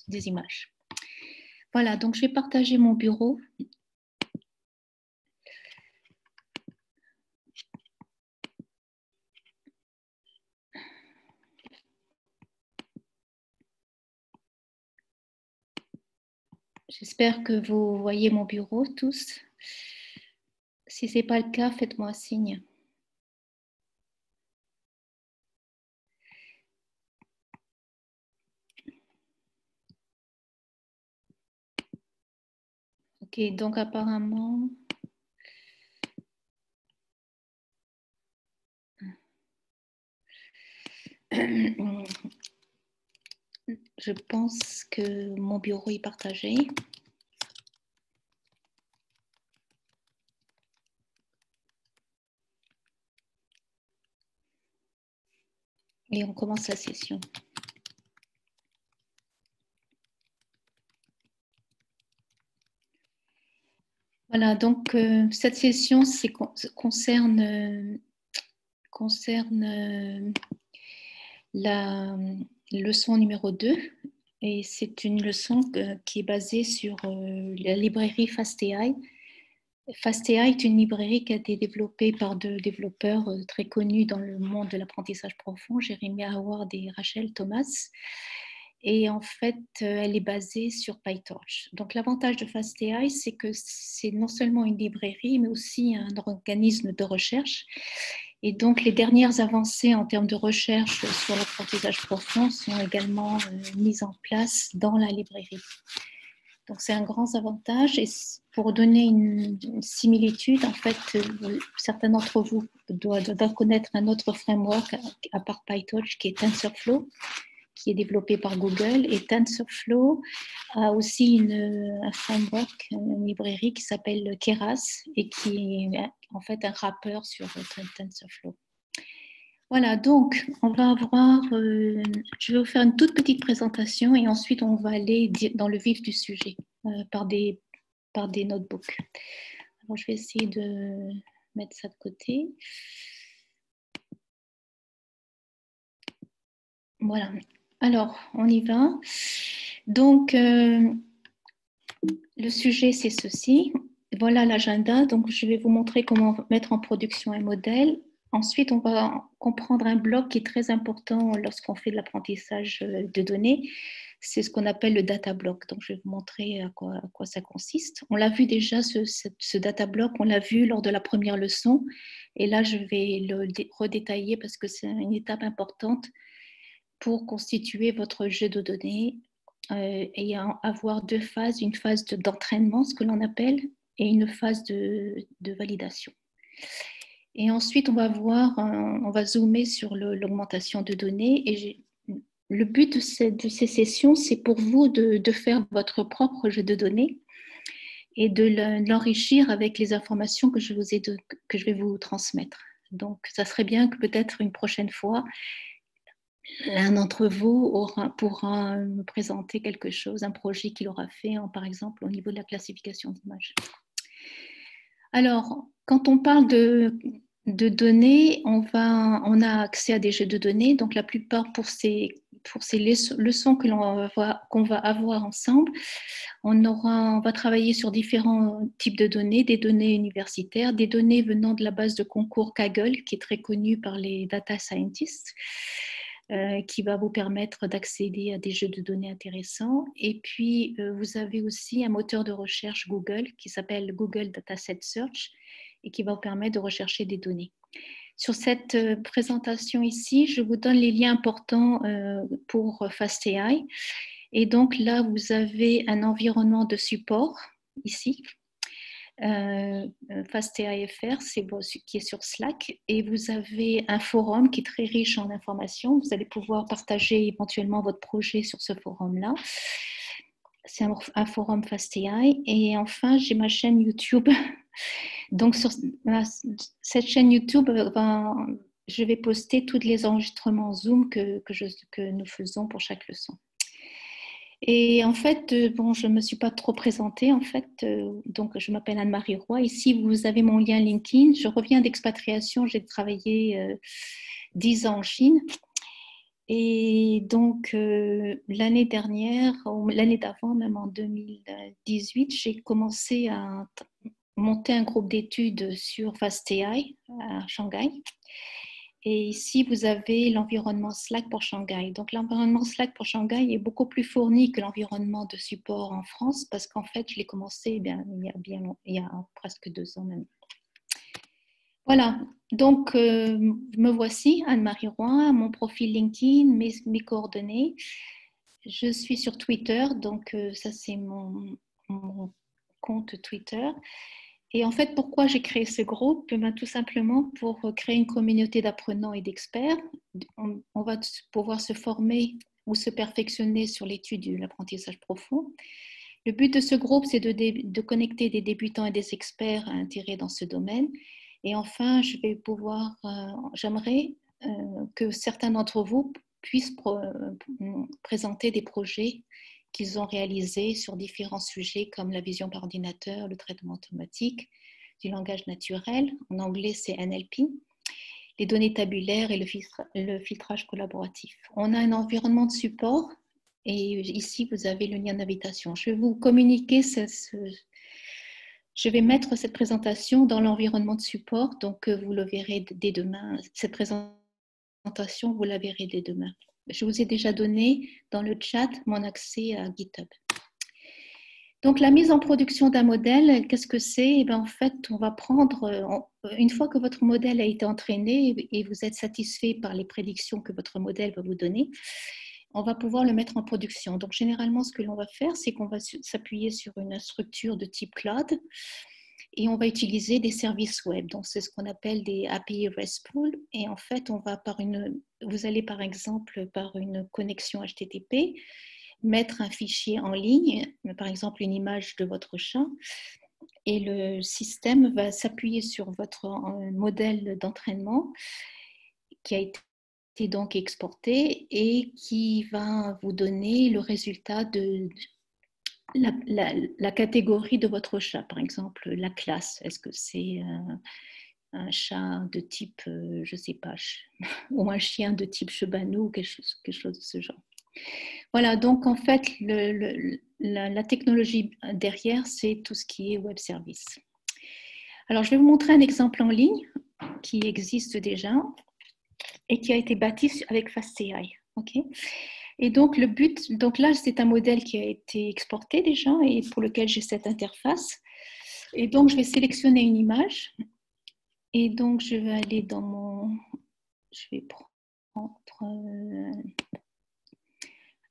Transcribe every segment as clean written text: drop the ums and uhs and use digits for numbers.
des images. Voilà, donc je vais partager mon bureau. J'espère que vous voyez mon bureau tous. Si ce n'est pas le cas, faites-moi signe. Ok, donc apparemment... Je pense que mon bureau est partagé. Et on commence la session. Voilà, donc cette session concerne la leçon numéro 2. Et c'est une leçon qui est basée sur la librairie FastAI. FastAI est une librairie qui a été développée par deux développeurs très connus dans le monde de l'apprentissage profond, Jeremy Howard et Rachel Thomas. Et en fait, elle est basée sur PyTorch. Donc l'avantage de FastAI, c'est que c'est non seulement une librairie, mais aussi un organisme de recherche. Et donc les dernières avancées en termes de recherche sur l'apprentissage profond sont également mises en place dans la librairie. Donc c'est un grand avantage. Et pour donner une similitude, en fait, certains d'entre vous doivent connaître un autre framework à part PyTorch qui est TensorFlow, qui est développé par Google. Et TensorFlow a aussi un framework, une librairie qui s'appelle Keras et qui est en fait un wrapper sur TensorFlow. Voilà, donc on va avoir, je vais vous faire une toute petite présentation et ensuite on va aller dans le vif du sujet par des notebooks. Alors je vais essayer de mettre ça de côté. Voilà, alors on y va. Donc le sujet c'est ceci. Voilà l'agenda, donc je vais vous montrer comment mettre en production un modèle. Ensuite, on va comprendre un bloc qui est très important lorsqu'on fait de l'apprentissage de données. C'est ce qu'on appelle le data block. Donc, je vais vous montrer à quoi ça consiste. On l'a vu déjà, ce data block, on l'a vu lors de la première leçon. Et là, je vais le redétailler parce que c'est une étape importante pour constituer votre jeu de données et avoir deux phases, une phase d'entraînement, ce que l'on appelle, et une phase de validation. Et ensuite, on va zoomer sur l'augmentation de données. Et le but de ces sessions, c'est pour vous de faire votre propre jeu de données et de l'enrichir avec les informations que je vais vous transmettre. Donc, ça serait bien que peut-être une prochaine fois, l'un d'entre vous pourra me présenter quelque chose, un projet qu'il aura fait, par exemple, au niveau de la classification d'images. Alors, quand on parle de données, on a accès à des jeux de données. Donc, la plupart pour ces leçons qu'on va avoir ensemble, on va travailler sur différents types de données, des données universitaires, des données venant de la base de concours Kaggle, qui est très connue par les data scientists, qui va vous permettre d'accéder à des jeux de données intéressants. Et puis, vous avez aussi un moteur de recherche Google qui s'appelle Google Dataset Search et qui va vous permettre de rechercher des données. Sur cette présentation ici, je vous donne les liens importants pour FastAI. Et donc là, vous avez un environnement de support ici. FastAI.fr, qui est sur Slack, et vous avez un forum qui est très riche en informations. Vous allez pouvoir partager éventuellement votre projet sur ce forum-là. C'est un forum FastAI. Et enfin, j'ai ma chaîne YouTube. Donc, sur cette chaîne YouTube, je vais poster tous les enregistrements Zoom que nous faisons pour chaque leçon. Et en fait, je ne me suis pas trop présentée, en fait. Donc, je m'appelle Anne-Marie Roy. Ici, vous avez mon lien LinkedIn. Je reviens d'expatriation. J'ai travaillé 10 ans en Chine. Et donc, l'année dernière, ou l'année d'avant, même en 2018, j'ai commencé à monter un groupe d'études sur FastAI à Shanghai. Et ici, vous avez l'environnement Slack pour Shanghai. Donc, l'environnement Slack pour Shanghai est beaucoup plus fourni que l'environnement de support en France parce qu'en fait, je l'ai commencé il y a presque 2 ans même. Voilà, donc me voici, Anne-Marie Roy, mon profil LinkedIn, mes coordonnées. Je suis sur Twitter, donc ça c'est mon compte Twitter. Et en fait, pourquoi j'ai créé ce groupe? Tout simplement pour créer une communauté d'apprenants et d'experts. On va pouvoir se former ou se perfectionner sur l'étude de l'apprentissage profond. Le but de ce groupe, c'est de connecter des débutants et des experts intéressés dans ce domaine. Et enfin, j'aimerais que certains d'entre vous puissent présenter des projets qu'ils ont réalisés sur différents sujets comme la vision par ordinateur, le traitement automatique du langage naturel, en anglais c'est NLP, les données tabulaires et le filtrage collaboratif. On a un environnement de support et ici vous avez le lien d'invitation. Je vais vous communiquer je vais mettre cette présentation dans l'environnement de support, donc vous le verrez dès demain. Cette présentation, vous la verrez dès demain. Je vous ai déjà donné dans le chat mon accès à GitHub. Donc, la mise en production d'un modèle, qu'est-ce que c'est? En fait, on va prendre, une fois que votre modèle a été entraîné et vous êtes satisfait par les prédictions que votre modèle va vous donner, on va pouvoir le mettre en production. Donc, généralement, ce que l'on va faire, c'est qu'on va s'appuyer sur une structure de type cloud et on va utiliser des services web. Donc, c'est ce qu'on appelle des API RESTful. Et en fait, vous allez par exemple par une connexion HTTP mettre un fichier en ligne, par exemple une image de votre chat, et le système va s'appuyer sur votre modèle d'entraînement qui a été donc exporté et qui va vous donner le résultat de la catégorie de votre chat, par exemple la classe. Est-ce que c'est un chat de type, je ne sais pas, ou un chien de type chebanou ou quelque chose de ce genre. Voilà, donc en fait, la technologie derrière, c'est tout ce qui est web service. Alors, je vais vous montrer un exemple en ligne qui existe déjà et qui a été bâti avec FastAI. Okay, et donc, le but, donc là, c'est un modèle qui a été exporté déjà et pour lequel j'ai cette interface. Et donc, je vais sélectionner une image. Et donc, je vais aller je vais prendre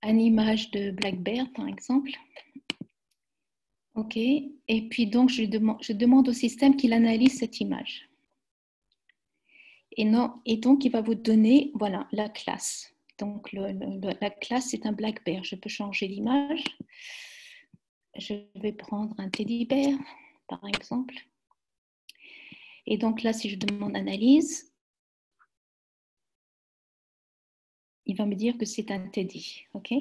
une image de Black Bear, par exemple. OK. Et puis, donc, je demande au système qu'il analyse cette image. Et donc, il va vous donner, voilà, la classe. Donc, la classe, c'est un Black Bear. Je peux changer l'image. Je vais prendre un teddy bear, par exemple. Et donc, là, si je demande analyse, il va me dire que c'est un teddy. OK.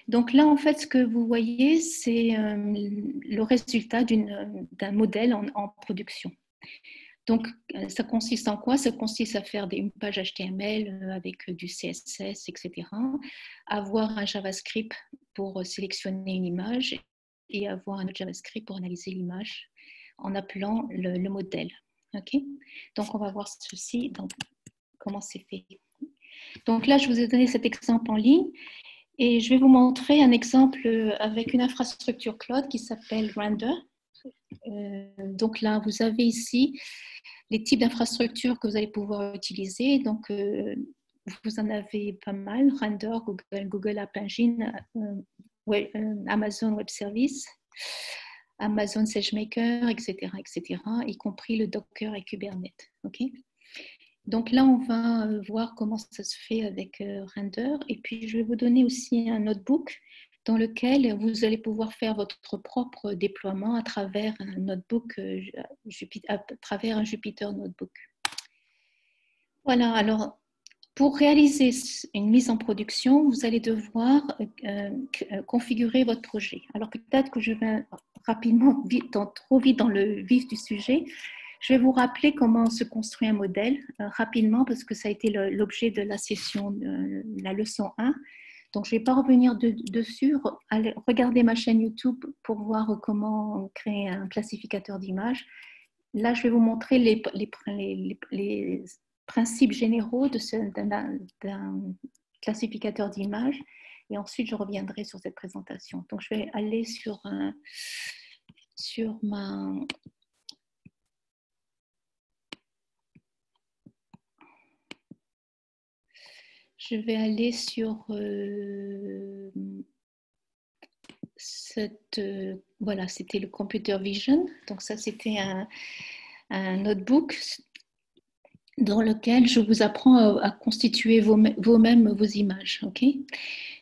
Donc là, en fait, ce que vous voyez, c'est le résultat d'un modèle en production. Donc, ça consiste en quoi? Ça consiste à faire une page HTML avec du CSS, etc. Avoir un JavaScript pour sélectionner une image et avoir un autre JavaScript pour analyser l'image en appelant le modèle. Okay, donc, on va voir ceci, donc, comment c'est fait. Donc là, je vous ai donné cet exemple en ligne. Et je vais vous montrer un exemple avec une infrastructure cloud qui s'appelle Render. Donc là, vous avez ici les types d'infrastructures que vous allez pouvoir utiliser. Donc, vous en avez pas mal, Render, Google App Engine, Amazon Web Service, Amazon SageMaker, etc., y compris le Docker et Kubernetes. Okay, donc là, on va voir comment ça se fait avec Render. Et puis, je vais vous donner aussi un notebook dans lequel vous allez pouvoir faire votre propre déploiement à travers un notebook, à travers un Jupyter Notebook. Voilà, alors, pour réaliser une mise en production, vous allez devoir configurer votre projet. Alors, peut-être que je vais rapidement, trop vite dans le vif du sujet. Je vais vous rappeler comment on se construit un modèle rapidement parce que ça a été l'objet de la session, la leçon 1. Donc, je ne vais pas revenir dessus. Allez, regardez ma chaîne YouTube pour voir comment créer un classificateur d'images. Là, je vais vous montrer les principes généraux d'un classificateur d'images et ensuite, je reviendrai sur cette présentation. Donc, je vais aller sur ma... Je vais aller sur voilà, c'était le Computer Vision. Donc ça, c'était un notebook dans lequel je vous apprends à constituer vous-même vos images. Ok.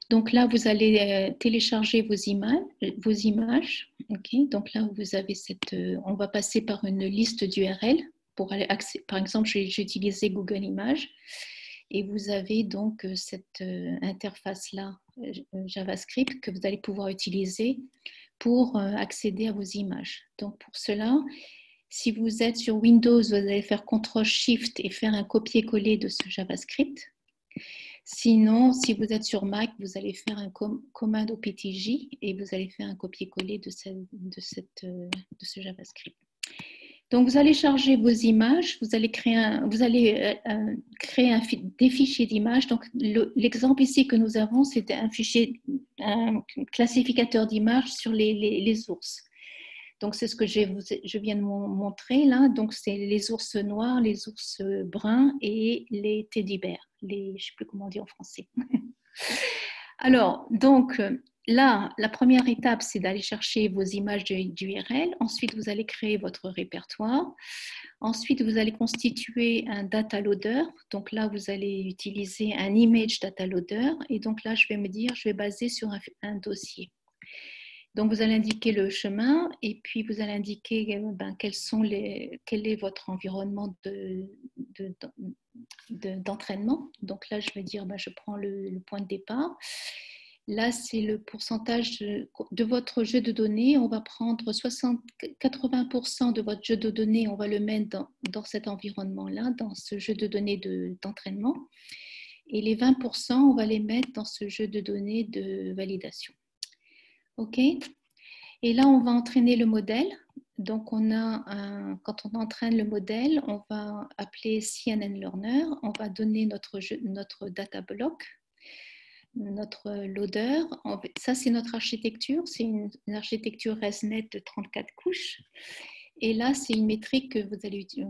Donc là, vous allez télécharger vos images. Ok. Donc là, vous avez on va passer par une liste d'URL pour aller accéder. Par exemple, j'ai utilisé Google Images. Et vous avez donc cette interface-là, JavaScript, que vous allez pouvoir utiliser pour accéder à vos images. Donc pour cela, si vous êtes sur Windows, vous allez faire CTRL-SHIFT et faire un copier-coller de ce JavaScript. Sinon, si vous êtes sur Mac, vous allez faire un commande au PTJ et vous allez faire un copier-coller de ce JavaScript. Donc, vous allez charger vos images, vous allez créer des fichiers d'images. Donc, l'exemple ici que nous avons, c'est un classificateur d'images sur les ours. Donc, c'est ce que je viens de montrer là. Donc, c'est les ours noirs, les ours bruns et les teddy bears. Je ne sais plus comment dire en français. Alors, donc, là, la première étape, c'est d'aller chercher vos images d'URL. Ensuite, vous allez créer votre répertoire. Ensuite, vous allez constituer un data loader. Donc là, vous allez utiliser un image data loader. Et donc là, je vais baser sur un dossier. Donc, vous allez indiquer le chemin et puis vous allez indiquer quel est votre environnement d'entraînement. Donc là, je vais dire, je prends le point de départ. Là, c'est le pourcentage de votre jeu de données. On va prendre 80% de votre jeu de données, on va le mettre dans cet environnement-là, dans ce jeu de données d'entraînement. Et les 20%, on va les mettre dans ce jeu de données de validation. OK? Et là, on va entraîner le modèle. Donc, quand on entraîne le modèle, on va appeler CNN Learner. On va donner notre data block, notre loader. Ça, c'est notre architecture. C'est une architecture ResNet de 34 couches. Et là, c'est une métrique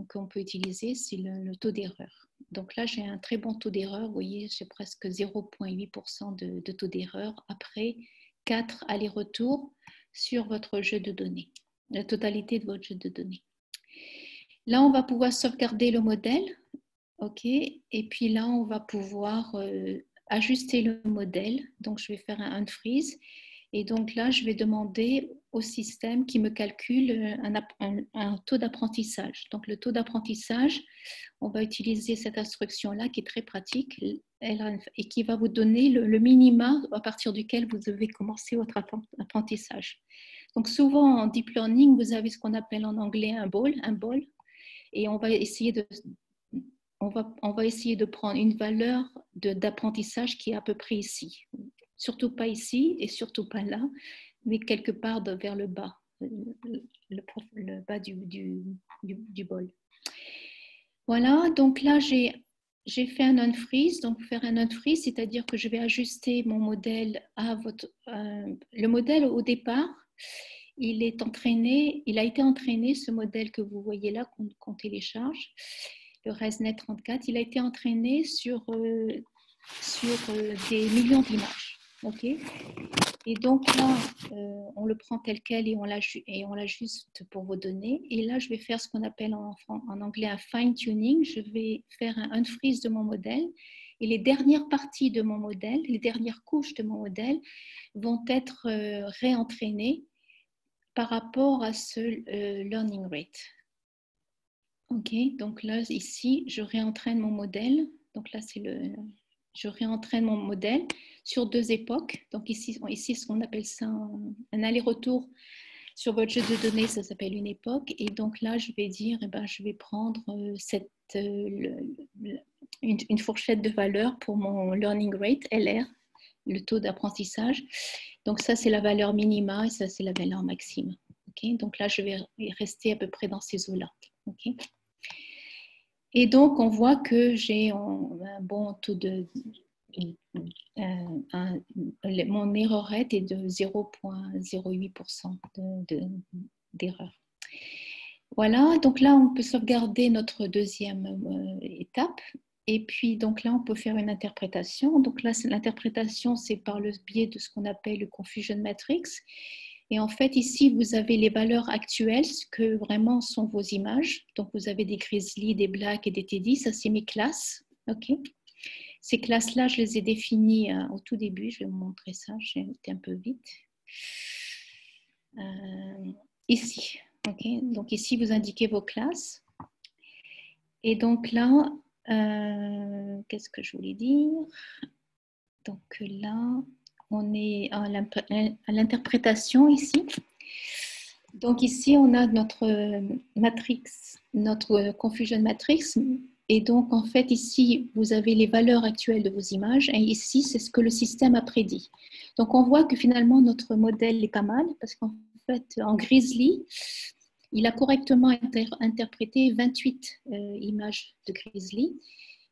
qu'on peut utiliser, c'est le taux d'erreur. Donc là, j'ai un très bon taux d'erreur. Vous voyez, j'ai presque 0,8% de taux d'erreur après 4 allers-retours sur votre jeu de données, la totalité de votre jeu de données. Là, on va pouvoir sauvegarder le modèle. OK. Et puis là, on va pouvoir ajuster le modèle. Donc, je vais faire un unfreeze. Et donc là, je vais demander au système qui me calcule un taux d'apprentissage. Donc, le taux d'apprentissage, on va utiliser cette instruction-là qui est très pratique et qui va vous donner le minima à partir duquel vous devez commencer votre apprentissage. Donc, souvent en deep learning, vous avez ce qu'on appelle en anglais un ball, et on va essayer de prendre une valeur d'apprentissage qui est à peu près ici. Surtout pas ici et surtout pas là, mais quelque part vers le bas, le bas du bol. Voilà, donc là, j'ai fait un unfreeze. Donc, faire un unfreeze, c'est-à-dire que je vais ajuster mon modèle à le modèle au départ, il a été entraîné, ce modèle que vous voyez là, qu'on télécharge, le ResNet 34, il a été entraîné sur des millions d'images. OK. Et donc là, on le prend tel quel et on l'ajuste pour vos données. Et là, je vais faire ce qu'on appelle en anglais un fine-tuning. Je vais faire un unfreeze de mon modèle. Et les dernières parties de mon modèle, les dernières couches de mon modèle vont être réentraînées par rapport à ce learning rate. OK, donc là, ici, je réentraîne mon modèle. Donc là, je réentraîne mon modèle sur 2 époques. Donc ici ce qu'on appelle ça un aller-retour Sur votre jeu de données, ça s'appelle une époque. Et donc là, je vais dire, je vais prendre une fourchette de valeur pour mon learning rate, LR, le taux d'apprentissage. Donc ça, c'est la valeur minima et ça, c'est la valeur maxime. Okay, donc là, je vais rester à peu près dans ces eaux-là. Okay. Et donc, on voit que j'ai un bon taux de... mon erreur rate est de 0,08% d'erreur. Voilà, donc là, on peut sauvegarder notre deuxième étape. Et puis, donc là, on peut faire une interprétation. Donc là, l'interprétation, c'est par le biais de ce qu'on appelle le confusion matrix. Et en fait, ici, vous avez les valeurs actuelles, ce que vraiment sont vos images. Donc, vous avez des grizzly, des blacks et des teddy. Ça, c'est mes classes. OK. Ces classes-là, je les ai définies au tout début. Je vais vous montrer ça. J'ai été un peu vite. Ici. Okay. Donc, ici, vous indiquez vos classes. Et donc là, qu'est-ce que je voulais dire? Donc là, on est à l'interprétation ici. Donc ici, on a notre matrix, notre confusion matrix. Et donc, en fait, ici, vous avez les valeurs actuelles de vos images. Et ici, c'est ce que le système a prédit. Donc, on voit que finalement, notre modèle est pas mal parce qu'en fait, en Grizzly, il a correctement interprété 28 images de Grizzly.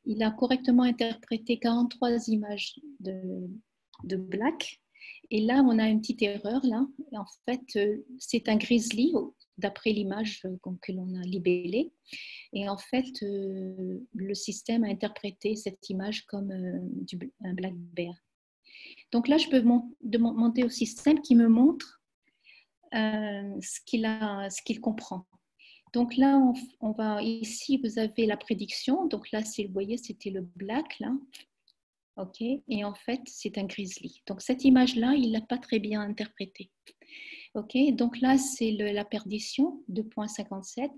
Il a correctement interprété 43 images de Black. Et là, on a une petite erreur. Là. En fait, c'est un Grizzly, d'après l'image que l'on a libellée. Et en fait, le système a interprété cette image comme un Black Bear. Donc là, je peux demander au système qui me montre ce qu'il comprend. Donc là, on va ici, vous avez la prédiction. Donc là, vous voyez, c'était le black là. OK. Et en fait, c'est un grizzly. Donc cette image-là, il l'a pas très bien interprétée. OK. Donc là, c'est la perdition, 2,57.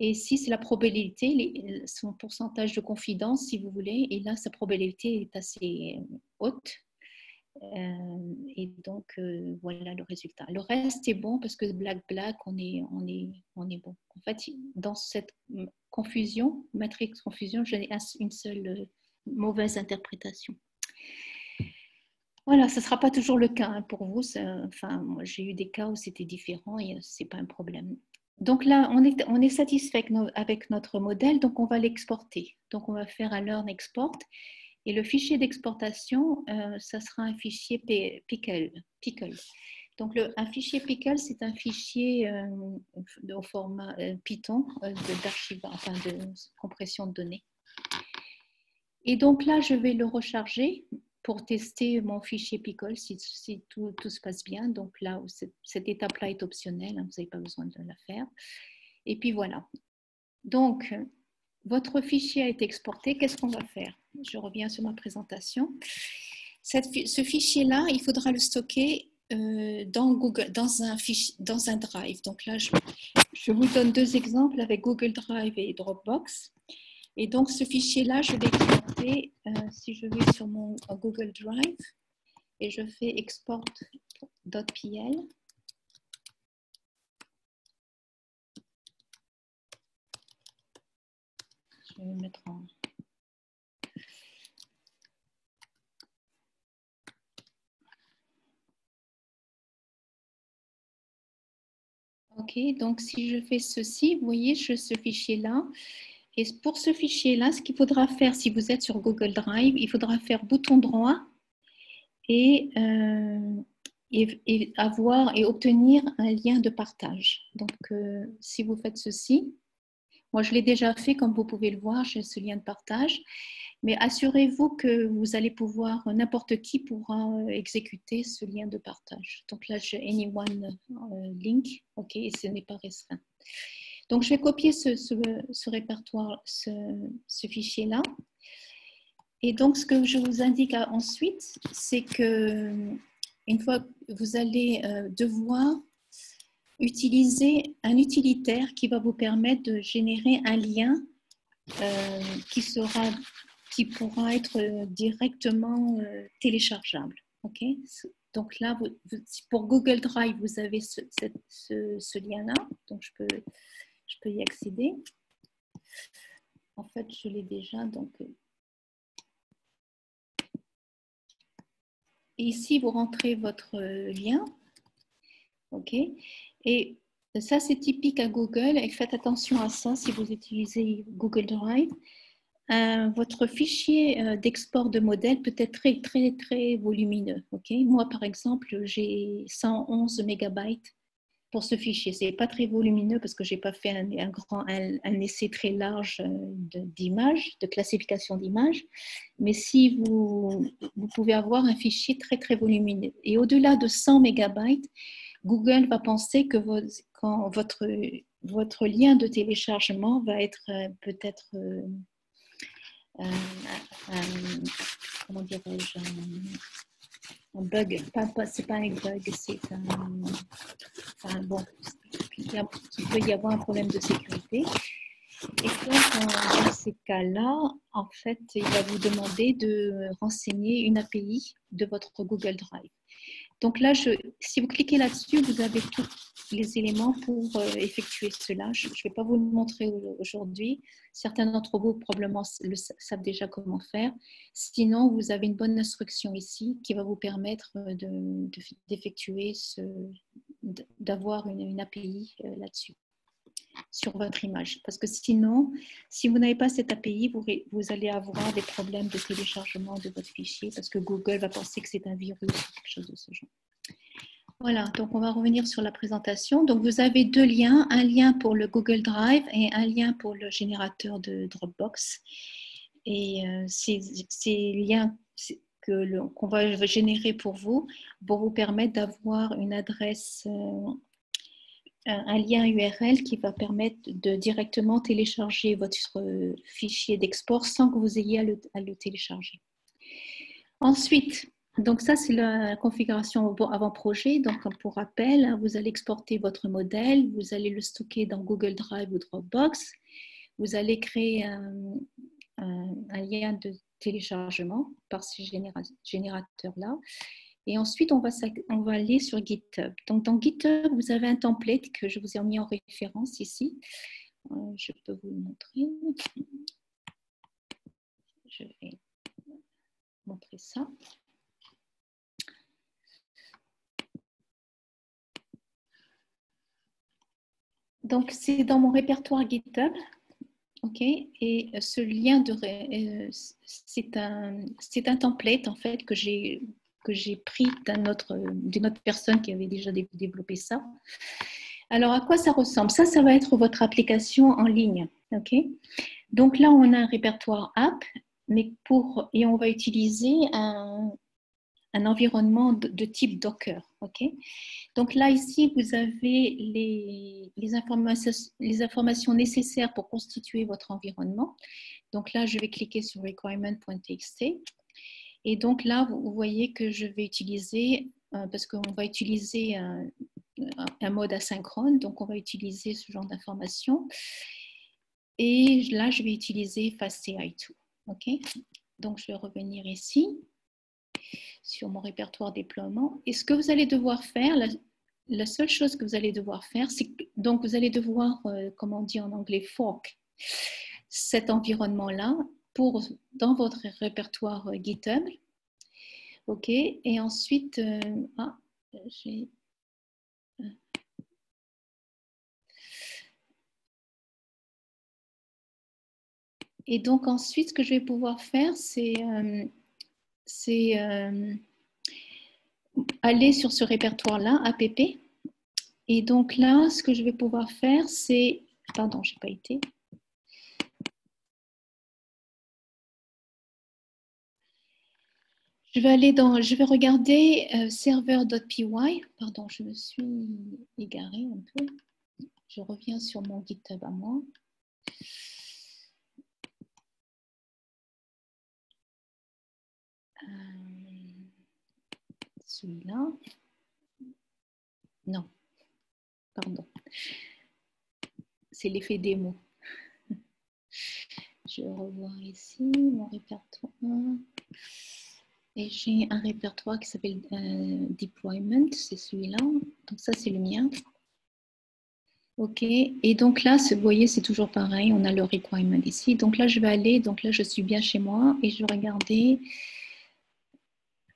Et ici, c'est la probabilité, son pourcentage de confidence, si vous voulez. Et là, sa probabilité est assez haute. Et donc, voilà le résultat. Le reste est bon parce que black, on est bon. En fait, dans cette confusion, matrix confusion, j'ai une seule mauvaise interprétation. Voilà, ce ne sera pas toujours le cas hein, pour vous. Enfin, moi, j'ai eu des cas où c'était différent et ce n'est pas un problème. Donc là, on est satisfait avec notre modèle, donc on va l'exporter. Donc, on va faire un learn export. Et le fichier d'exportation, ça sera un fichier pickle. Donc, un fichier pickle, c'est un fichier au format Python enfin de compression de données. Et donc là, je vais le recharger pour tester mon fichier pickle si tout se passe bien. Donc là, cette étape-là est optionnelle, hein, vous n'avez pas besoin de la faire. Et puis voilà. Donc, votre fichier a été exporté. Qu'est-ce qu'on va faire? Je reviens sur ma présentation. Ce fichier-là, il faudra le stocker dans Google, dans un Drive. Donc là, je vous donne deux exemples avec Google Drive et Dropbox. Et donc, ce fichier-là, je l'ai exporté. Si je vais sur mon Google Drive et je fais export.pl. Je vais mettre en... OK, donc si je fais ceci, vous voyez, ce fichier-là. Et pour ce fichier-là, ce qu'il faudra faire, si vous êtes sur Google Drive, il faudra faire bouton droit et obtenir un lien de partage. Donc, si vous faites ceci, moi je l'ai déjà fait, comme vous pouvez le voir, j'ai ce lien de partage. Mais assurez-vous que vous allez pouvoir, n'importe qui pourra exécuter ce lien de partage. Donc là, j'ai anyone link, OK, et ce n'est pas restreint. Donc, je vais copier ce répertoire, ce fichier-là. Et donc, ce que je vous indique ensuite, c'est que une fois que vous allez devoir utiliser un utilitaire qui va vous permettre de générer un lien qui pourra être directement téléchargeable. Okay? Donc là, pour Google Drive, vous avez ce lien-là. Donc, je peux y accéder. En fait, je l'ai déjà. Donc, et ici, vous rentrez votre lien. OK. Et ça, c'est typique à Google. Et faites attention à ça si vous utilisez Google Drive. Votre fichier d'export de modèle peut être très, très, très volumineux. Okay. Moi, par exemple, j'ai 111 mégabytes pour ce fichier. Ce n'est pas très volumineux parce que je n'ai pas fait un essai très large d'images, de classification d'images. Mais si vous pouvez avoir un fichier très, très volumineux. Et au-delà de 100 mégabytes, Google va penser que quand votre lien de téléchargement va être peut-être comment dirais-je, un bug. C'est pas un bug, c'est bon, il peut y avoir un problème de sécurité. Et donc, dans ces cas-là, en fait, il va vous demander de renseigner une API de votre Google Drive. Donc là, si vous cliquez là-dessus, vous avez tous les éléments pour effectuer cela. Je ne vais pas vous le montrer aujourd'hui. Certains d'entre vous probablement savent déjà comment faire. Sinon, vous avez une bonne instruction ici qui va vous permettre d'effectuer d'avoir une API là-dessus, sur votre image. Parce que sinon, si vous n'avez pas cette API, vous allez avoir des problèmes de téléchargement de votre fichier parce que Google va penser que c'est un virus ou quelque chose de ce genre. Voilà, donc on va revenir sur la présentation. Donc vous avez deux liens, un lien pour le Google Drive et un lien pour le générateur de Dropbox. Et ces liens qu'on va générer pour vous permettre d'avoir une adresse, un lien URL qui va permettre de directement télécharger votre fichier d'export sans que vous ayez à le télécharger. Ensuite, donc ça c'est la configuration avant-projet. Donc pour rappel, vous allez exporter votre modèle, vous allez le stocker dans Google Drive ou Dropbox, vous allez créer un lien de téléchargement par ce générateur-là. Et ensuite, on va aller sur GitHub. Donc, dans GitHub, vous avez un template que je vous ai mis en référence ici. Je peux vous le montrer. Je vais montrer ça. Donc, c'est dans mon répertoire GitHub. OK. Et ce lien, c'est un template, en fait, que j'ai pris d'une autre personne qui avait déjà développé ça. Alors, à quoi ça ressemble? Ça va être votre application en ligne. OK. Donc là, on a un répertoire app, et on va utiliser un environnement de type Docker. OK. Donc là, ici, vous avez les informations nécessaires pour constituer votre environnement. Donc là, je vais cliquer sur requirement.txt. Et donc là, vous voyez que je vais utiliser, parce qu'on va utiliser un mode asynchrone, donc on va utiliser ce genre d'informations. Et là, je vais utiliser FastAI2. OK? Donc, je vais revenir ici sur mon répertoire déploiement. Et ce que vous allez devoir faire, la seule chose que vous allez devoir faire, c'est que donc vous allez devoir, comme on dit en anglais, fork cet environnement-là dans votre répertoire GitHub. OK? Et ensuite, j'ai... Et donc ensuite, ce que je vais pouvoir faire, c'est aller sur ce répertoire-là, app. Et donc là, ce que je vais pouvoir faire, c'est... Pardon, je n'ai pas été. Je vais regarder server.py. Pardon, je me suis égarée un peu. Je reviens sur mon GitHub à moi. Celui-là. Non, pardon. C'est l'effet démo. Je vais revoir ici mon répertoire. Et j'ai un répertoire qui s'appelle Deployment, c'est celui-là. Donc ça, c'est le mien. OK. Et donc là, vous voyez, c'est toujours pareil. On a le requirement ici. Donc là, je vais aller. Donc là, je suis bien chez moi et je vais regarder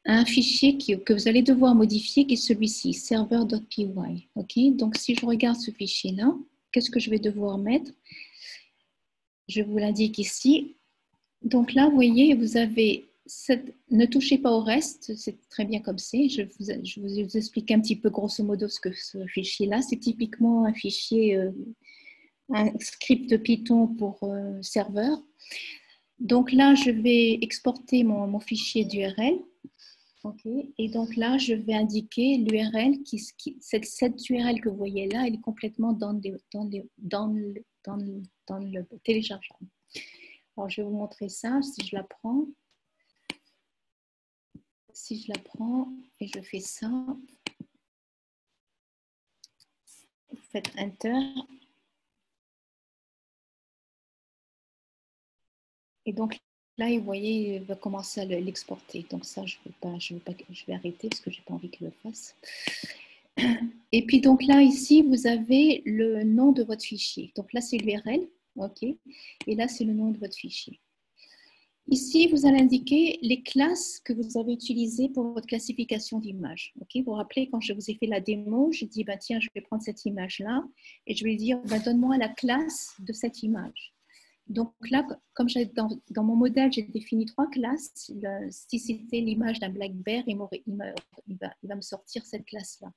un fichier que vous allez devoir modifier, qui est celui-ci, server.py. OK. Donc si je regarde ce fichier-là, qu'est-ce que je vais devoir mettre? Je vous l'indique ici. Donc là, vous voyez, vous avez ne touchez pas au reste, c'est très bien comme c'est. Je vous explique un petit peu grosso modo ce que ce fichier-là. C'est typiquement un fichier, un script de Python pour serveur. Donc là, je vais exporter mon fichier d'URL. Okay. Et donc là, je vais indiquer l'URL. Cette URL que vous voyez là, elle est complètement dans le téléchargement. Alors, je vais vous montrer ça. Si je la prends, et je fais ça, vous faites Enter. Et donc là, vous voyez, il va commencer à l'exporter. Donc ça, je vais arrêter parce que je n'ai pas envie qu'il le fasse. Et puis donc là, ici, vous avez le nom de votre fichier. Donc là, c'est l'URL. OK. Et là, c'est le nom de votre fichier. Ici, vous allez indiquer les classes que vous avez utilisées pour votre classification d'image. Okay. Vous vous rappelez, quand je vous ai fait la démo, je dis, bah, tiens, je vais prendre cette image-là et je vais dire, bah, donne-moi la classe de cette image. Donc là, comme dans mon modèle, j'ai défini 3 classes. Si c'était l'image d'un black bear, il va me sortir cette classe-là.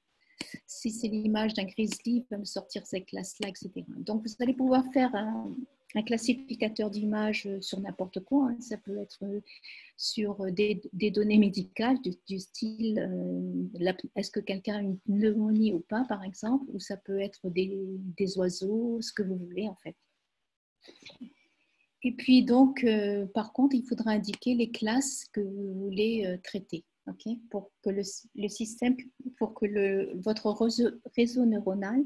Si c'est l'image d'un grizzly, il va me sortir cette classe-là, etc. Donc, vous allez pouvoir faire un classificateur d'images sur n'importe quoi. Hein. Ça peut être sur des données médicales du style est-ce que quelqu'un a une pneumonie ou pas, par exemple, ou ça peut être des oiseaux, ce que vous voulez, en fait. Et puis donc, par contre, il faudra indiquer les classes que vous voulez traiter, okay, pour que le système, pour que votre réseau neuronal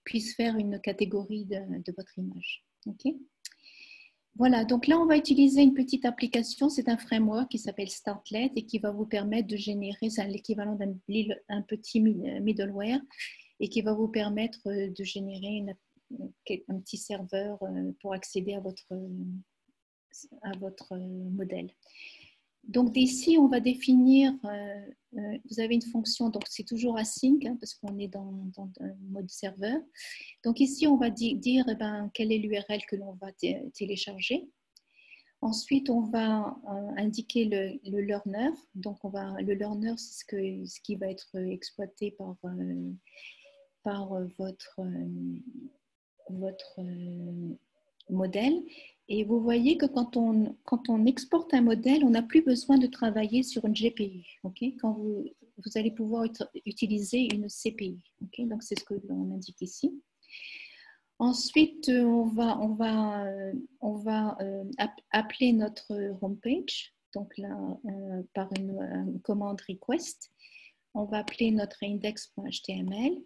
puisse faire une catégorie de votre image. Okay. Voilà, donc là, on va utiliser une petite application, c'est un framework qui s'appelle Startlet et qui va vous permettre de générer, c'est l'équivalent d'un petit middleware et qui va vous permettre de générer un petit serveur pour accéder à votre modèle. Donc d'ici, on va définir, vous avez une fonction, donc c'est toujours async, hein, parce qu'on est dans un mode serveur. Donc ici, on va dire quelle est l'URL que l'on va télécharger. Ensuite, on va indiquer le learner. Donc le learner, c'est ce qui va être exploité par votre modèle. Et vous voyez que quand on exporte un modèle, on n'a plus besoin de travailler sur une GPU. Okay. Quand vous allez pouvoir utiliser une CPU. Okay. Donc, c'est ce que l'on indique ici. Ensuite, on va appeler notre homepage. Donc là, par une commande request. On va appeler notre index.html.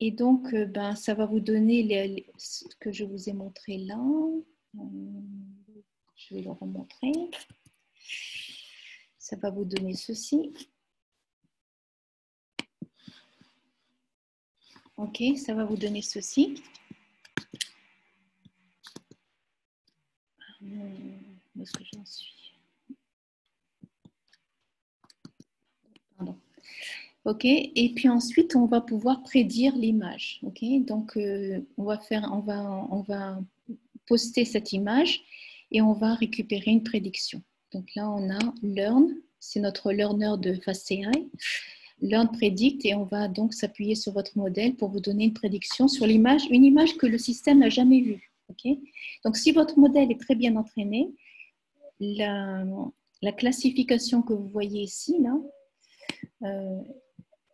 Et donc, ça va vous donner ce que je vous ai montré là. Je vais le remontrer. Ça va vous donner ceci. OK, ça va vous donner ceci. Où est-ce que j'en suis? Pardon. OK, et puis ensuite, on va pouvoir prédire l'image. OK, donc on va poster cette image et on va récupérer une prédiction. Donc là, on a learn, c'est notre learner de FastAI. Learn predict et on va donc s'appuyer sur votre modèle pour vous donner une prédiction sur l'image, une image que le système n'a jamais vue. Okay. Donc si votre modèle est très bien entraîné, la classification que vous voyez ici, là,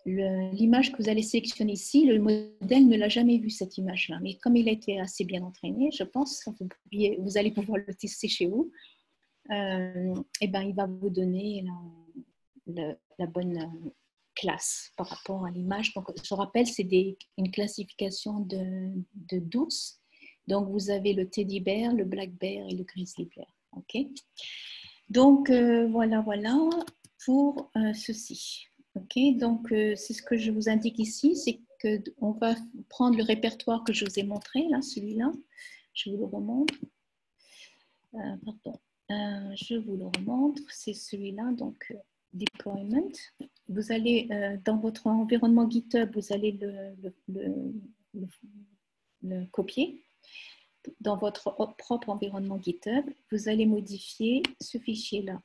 l'image que vous allez sélectionner ici, le modèle ne l'a jamais vue cette image-là. Mais comme il a été assez bien entraîné, je pense que vous allez pouvoir le tester chez vous. Et il va vous donner la bonne classe par rapport à l'image. Donc, je rappelle, c'est une classification d'ours. Donc, vous avez le teddy bear, le black bear et le grizzly bear. OK. Donc, voilà. pour ceci. Ok, donc c'est ce que je vous indique ici, c'est qu'on va prendre le répertoire que je vous ai montré, là, celui-là. Je vous le remontre. Pardon. Je vous le remontre, c'est celui-là, donc deployment. Vous allez, dans votre environnement GitHub, vous allez le copier. Dans votre propre environnement GitHub, vous allez modifier ce fichier-là,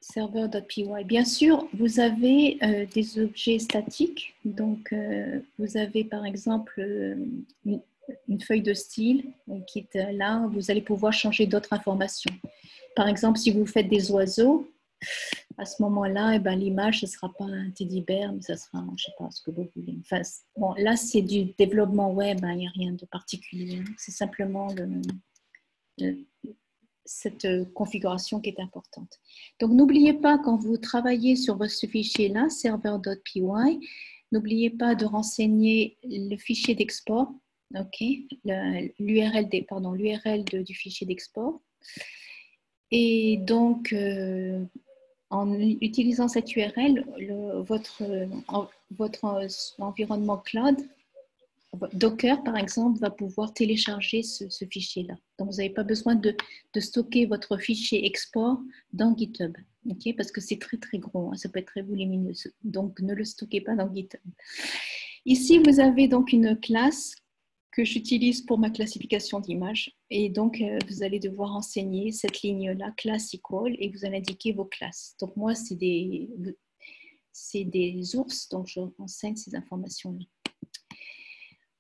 server.py. Bien sûr, vous avez des objets statiques. Donc, vous avez par exemple une feuille de style qui est là. Vous allez pouvoir changer d'autres informations. Par exemple, si vous faites des oiseaux, à ce moment-là, eh ben, l'image, ce ne sera pas un teddy bear, mais ce sera, je ne sais pas ce que vous voulez. Enfin, bon, là, c'est du développement web, il n'y a rien de particulier. Hein. C'est simplement cette configuration qui est importante. Donc, n'oubliez pas, quand vous travaillez sur ce fichier-là, server.py, n'oubliez pas de renseigner le fichier d'export, okay, l'URL du fichier d'export. Et donc, en utilisant cette URL, votre environnement cloud, Docker, par exemple, va pouvoir télécharger ce fichier-là. Donc, vous n'avez pas besoin de stocker votre fichier export dans GitHub, okay? Parce que c'est très, très gros, hein, ça peut être très volumineux. Donc, ne le stockez pas dans GitHub. Ici, vous avez donc une classe que j'utilise pour ma classification d'images. Et donc, vous allez devoir enseigner cette ligne-là, class equal, et vous allez indiquer vos classes. Donc, moi, c'est des ours, donc je renseigne ces informations-là.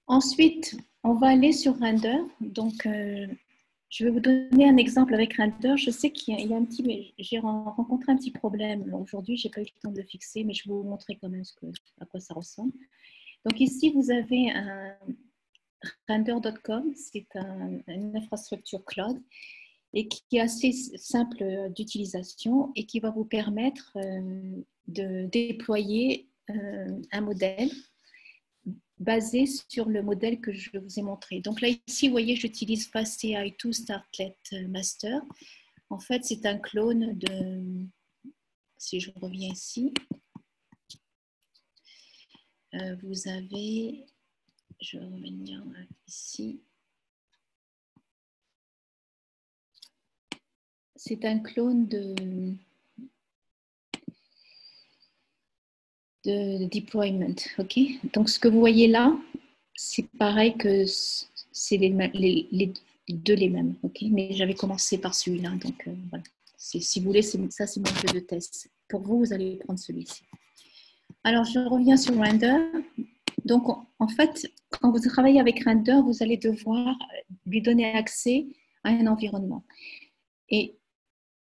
Ensuite, on va aller sur Render. Donc, je vais vous donner un exemple avec Render. Je sais qu'il y a un petit, j'ai rencontré un petit problème aujourd'hui. Je n'ai pas eu le temps de le fixer, mais je vais vous montrer quand même à quoi ça ressemble. Donc ici, vous avez un render.com. C'est une infrastructure cloud et qui est assez simple d'utilisation et qui va vous permettre de déployer un modèle basé sur le modèle que je vous ai montré. Donc là, ici, vous voyez, j'utilise FastAI2 Startlet Master. En fait, c'est un clone de... Si je reviens ici, vous avez... Je vais revenir ici. C'est un clone de deployment. Ok. Donc, ce que vous voyez là, c'est pareil que c'est les deux les mêmes. Ok. Mais j'avais commencé par celui-là. Donc, voilà. Si vous voulez, ça, c'est mon jeu de test. Pour vous, vous allez prendre celui-ci. Alors, je reviens sur Render. Donc, en fait, quand vous travaillez avec Render, vous allez devoir lui donner accès à un environnement. Et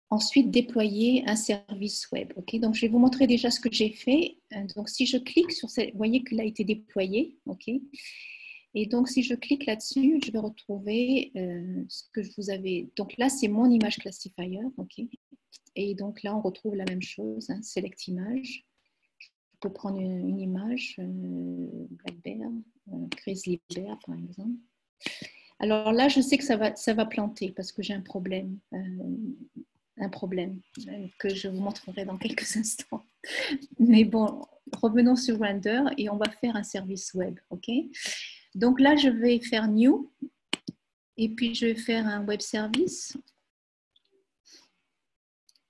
ensuite, déployer un service web. Okay, donc, je vais vous montrer déjà ce que j'ai fait. Donc, si je clique sur cette, vous voyez qu'il a été déployé. Okay, et donc, si je clique là-dessus, je vais retrouver ce que je vous avais. Donc là, c'est mon image classifier. Okay, et donc là, on retrouve la même chose. Hein, select image. Je peux prendre une image, Black Bear, Grizzly Bear, par exemple. Alors là, je sais que ça va planter parce que j'ai un problème. Que je vous montrerai dans quelques instants. Mais bon, revenons sur Render et on va faire un service web. Ok. Donc là, je vais faire New et puis je vais faire un web service.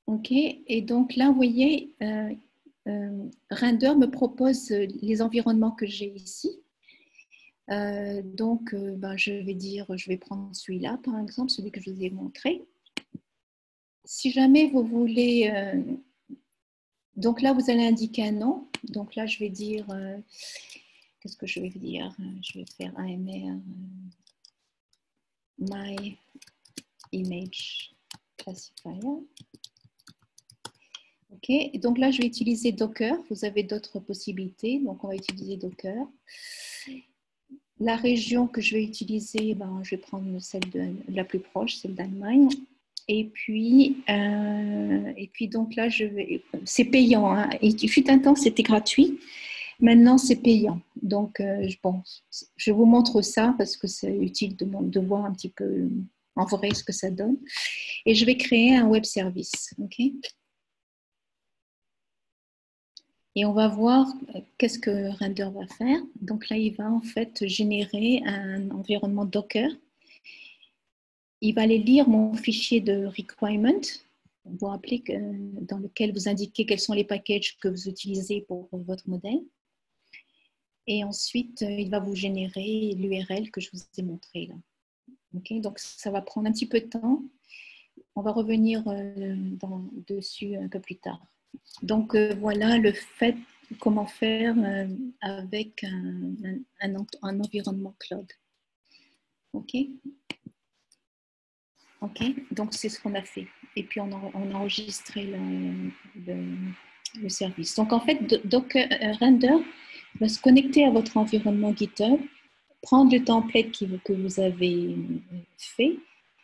Ok. Et donc là, vous voyez, Render me propose les environnements que j'ai ici. Donc, je vais prendre celui-là, par exemple, celui que je vous ai montré. Si jamais vous voulez... donc là, vous allez indiquer un nom. Donc là, je vais dire... qu'est-ce que je vais dire? Je vais faire AMR My Image Classifier. OK. Et donc là, je vais utiliser Docker. Vous avez d'autres possibilités. Donc, on va utiliser Docker. La région que je vais utiliser, je vais prendre celle la plus proche, celle d'Allemagne. Et puis, donc là, c'est payant. Hein. Il fut un temps, c'était gratuit. Maintenant, c'est payant. Donc, bon, je vous montre ça parce que c'est utile de voir un petit peu en vrai ce que ça donne. Et je vais créer un web service. OK? Et on va voir qu'est-ce que Render va faire. Donc là, il va en fait générer un environnement Docker. Il va aller lire mon fichier de requirement. Vous vous rappelez dans lequel vous indiquez quels sont les packages que vous utilisez pour votre modèle. Et ensuite, il va vous générer l'URL que je vous ai montré là. Okay, donc, ça va prendre un petit peu de temps. On va revenir dessus un peu plus tard. Donc, voilà le fait, comment faire avec un environnement cloud. OK? OK, donc c'est ce qu'on a fait. Et puis, on a enregistré le service. Donc, en fait, Docker Render va se connecter à votre environnement GitHub, prendre le template que vous avez fait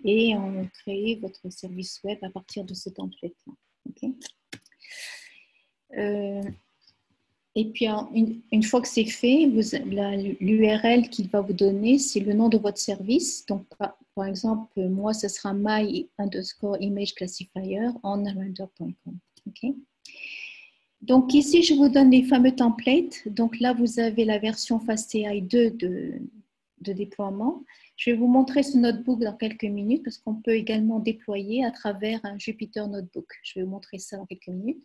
et créer votre service web à partir de ce template-là. Okay? Et puis, une fois que c'est fait, l'URL qu'il va vous donner, c'est le nom de votre service. Donc, par exemple, moi, ce sera my_image_classifier on render.com. Okay? Donc, ici, je vous donne les fameux templates. Donc, là, vous avez la version FastAI 2 de déploiement. Je vais vous montrer ce notebook dans quelques minutes parce qu'on peut également déployer à travers un Jupyter Notebook. Je vais vous montrer ça dans quelques minutes.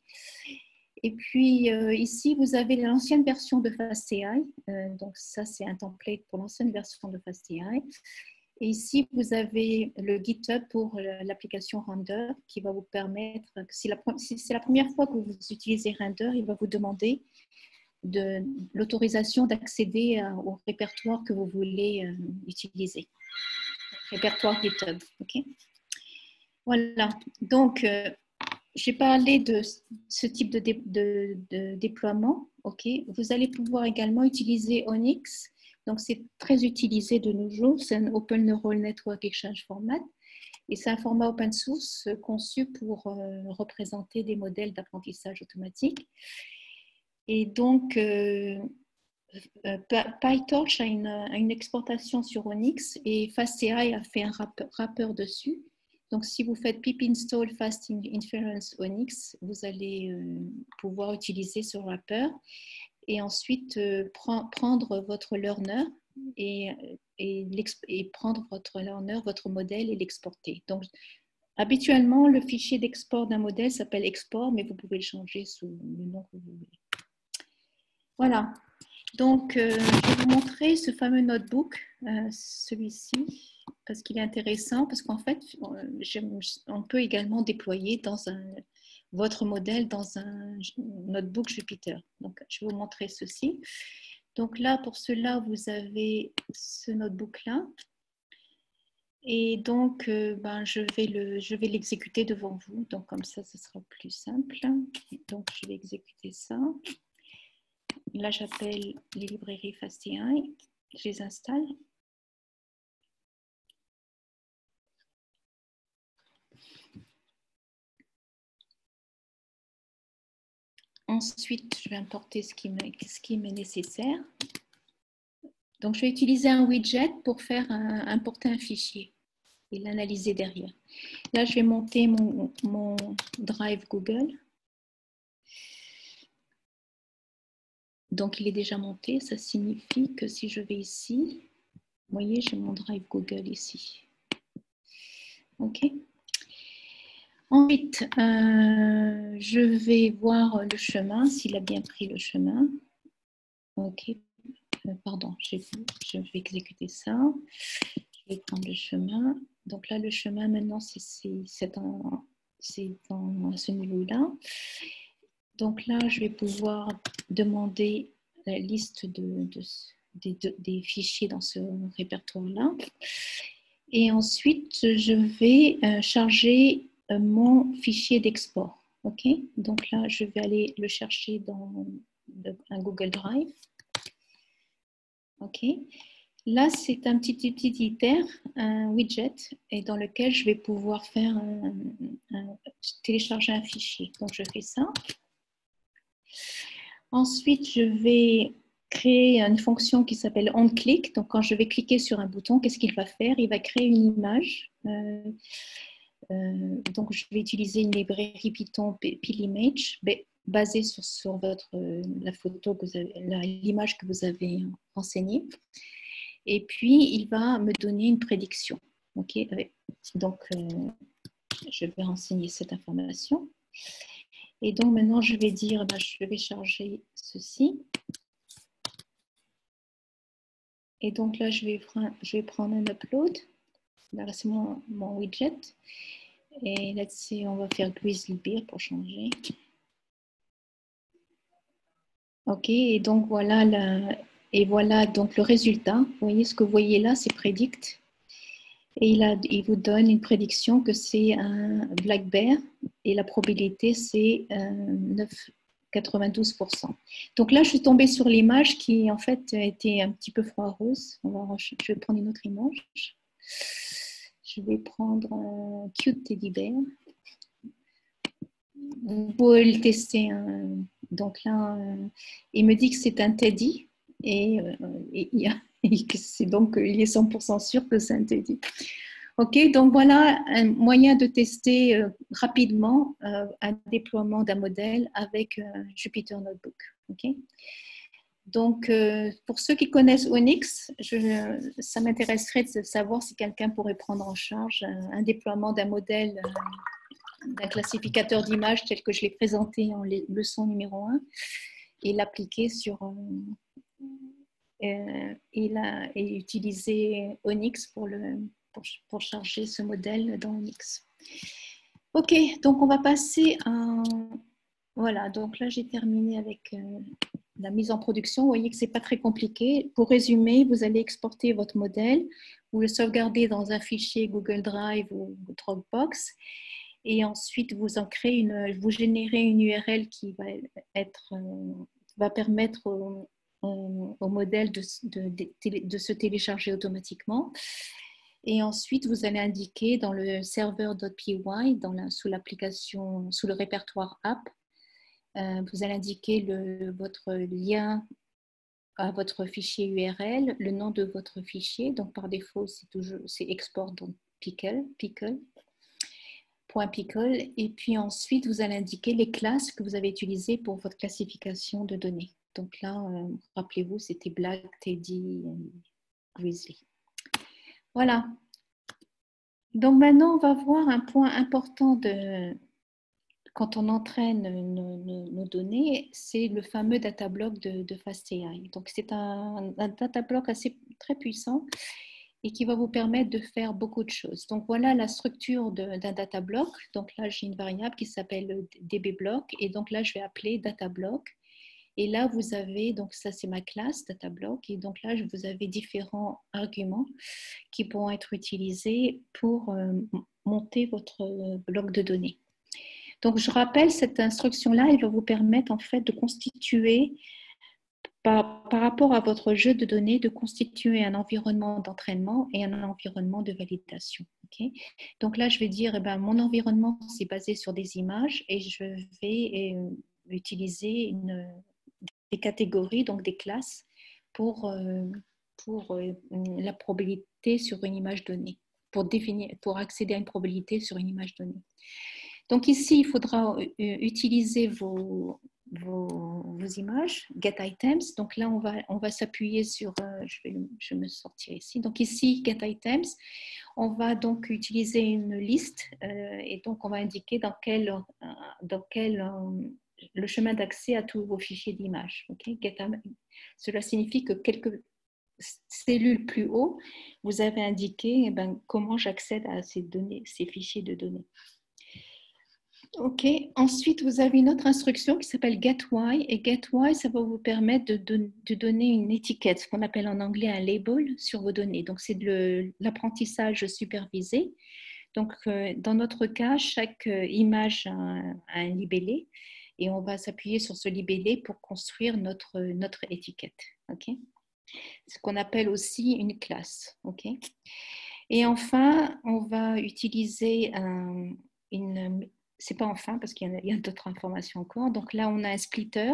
Et puis, ici, vous avez l'ancienne version de FastAI. Donc, ça, c'est un template pour l'ancienne version de FastAI. Et ici, vous avez le GitHub pour l'application Render qui va vous permettre, si c'est la première fois que vous utilisez Render, il va vous demander de l'autorisation d'accéder au répertoire que vous voulez utiliser. Répertoire GitHub. Okay? Voilà. Donc, j'ai parlé de ce type de déploiement. Okay? Vous allez pouvoir également utiliser Onyx. Donc, c'est très utilisé de nos jours. C'est un Open Neural Network Exchange Format. Et c'est un format open source conçu pour représenter des modèles d'apprentissage automatique. Et donc, PyTorch a une exportation sur Onyx et FastAI a fait un wrapper dessus. Donc, si vous faites pip install fast inference Onyx, vous allez pouvoir utiliser ce wrapper et ensuite prendre votre learner et prendre votre learner, votre modèle et l'exporter. Donc, habituellement, le fichier d'export d'un modèle s'appelle export, mais vous pouvez le changer sous le nom que vous voulez. Voilà. Donc, je vais vous montrer ce fameux notebook, celui-ci, parce qu'il est intéressant, parce qu'en fait, on peut également déployer votre modèle dans un notebook Jupyter. Donc, je vais vous montrer ceci. Donc là, pour cela, vous avez ce notebook-là. Et donc, je vais l'exécuter devant vous. Donc, comme ça, ce sera plus simple. Donc, je vais exécuter ça. Là, j'appelle les librairies FastAI. Je les installe. Ensuite, je vais importer ce qui m'est nécessaire. Donc, je vais utiliser un widget pour importer un fichier et l'analyser derrière. Là, je vais monter mon Drive Google. Donc, il est déjà monté. Ça signifie que si je vais ici, vous voyez, j'ai mon Drive Google ici. OK. Ensuite, je vais voir le chemin, s'il a bien pris le chemin. OK. Pardon, je vais exécuter ça. Je vais prendre le chemin. Donc là, le chemin, maintenant, c'est dans ce niveau-là. Donc là, je vais pouvoir demander la liste des fichiers dans ce répertoire-là. Et ensuite, je vais charger mon fichier d'export. OK? Donc là, je vais aller le chercher dans un Google Drive. OK? Là, c'est un petit utilitaire, un widget, et dans lequel je vais pouvoir télécharger un fichier. Donc, je fais ça. Ensuite, je vais créer une fonction qui s'appelle onClick. Donc, quand je vais cliquer sur un bouton, qu'est-ce qu'il va faire? Il va créer une image. Donc, je vais utiliser une librairie Python PILimage basée sur votre, la photo que vous avez, l'image que vous avez renseignée. Et puis, il va me donner une prédiction. OK? Donc, je vais renseigner cette information. Et donc, maintenant, je vais dire, je vais charger ceci. Et donc là, je vais prendre un upload. Là, c'est mon widget. Et là, on va faire Grizzly Bear pour changer. OK, et donc voilà, donc le résultat. Vous voyez ce que vous voyez là, c'est Predict. Et il vous donne une prédiction que c'est un black bear et la probabilité c'est 92%. Donc là, je suis tombée sur l'image qui en fait était un petit peu foireuse. Je vais prendre une autre image. Je vais prendre un cute teddy bear. Vous pouvez le tester. Donc là, il me dit que c'est un teddy et il est 100% sûr que c'est un teddy. Ok, donc voilà un moyen de tester rapidement un déploiement d'un modèle avec Jupyter Notebook. Ok, donc pour ceux qui connaissent Onyx, ça m'intéresserait de savoir si quelqu'un pourrait prendre en charge un déploiement d'un modèle, d'un classificateur d'images tel que je l'ai présenté en leçon numéro 1 et l'appliquer sur et utiliser Onyx pour charger ce modèle dans Onyx. Ok, donc on va passer à... Voilà, donc là j'ai terminé avec la mise en production. Vous voyez que ce n'est pas très compliqué. Pour résumer, vous allez exporter votre modèle, vous le sauvegardez dans un fichier Google Drive ou Dropbox, et ensuite vous générez une URL qui va permettre au modèle de se télécharger automatiquement. Et ensuite, vous allez indiquer dans le server.py, sous l'application, sous le répertoire app, vous allez indiquer votre lien à votre fichier URL, le nom de votre fichier. Donc, par défaut, c'est export, donc pickle. Et puis ensuite, vous allez indiquer les classes que vous avez utilisées pour votre classification de données. Donc là, rappelez-vous, c'était Black, Teddy, Grizzly. Voilà. Donc maintenant, on va voir un point important quand on entraîne nos données, c'est le fameux data block de FastAI. Donc c'est un data block très puissant et qui va vous permettre de faire beaucoup de choses. Donc voilà la structure d'un data block. Donc là, j'ai une variable qui s'appelle dbblock et donc là, je vais appeler data block. Et là, vous avez, donc ça c'est ma classe data block, et donc là, vous avez différents arguments qui pourront être utilisés pour monter votre bloc de données. Donc, je rappelle, cette instruction-là, elle va vous permettre en fait de constituer, par rapport à votre jeu de données, de constituer un environnement d'entraînement et un environnement de validation. Okay. Donc là, je vais dire, mon environnement, c'est basé sur des images et je vais utiliser des catégories, donc des classes, pour la probabilité sur une image donnée, pour accéder à une probabilité sur une image donnée. Donc ici, il faudra utiliser vos images, get items. Donc là, on va s'appuyer sur, je vais me sortir ici. Donc ici, get items. On va donc utiliser une liste et donc on va indiquer dans quel le chemin d'accès à tous vos fichiers d'images. Okay? Cela signifie que quelques cellules plus haut, vous avez indiqué comment j'accède à ces fichiers de données. Ok, ensuite vous avez une autre instruction qui s'appelle getWhy et getWhy ça va vous permettre de donner une étiquette, ce qu'on appelle en anglais un label sur vos données. Donc c'est de l'apprentissage supervisé. Donc dans notre cas, chaque image a un libellé et on va s'appuyer sur ce libellé pour construire notre étiquette. Ok, ce qu'on appelle aussi une classe. Ok, et enfin on va utiliser une c'est pas enfin parce qu'il y a d'autres informations encore. Donc là, on a un splitter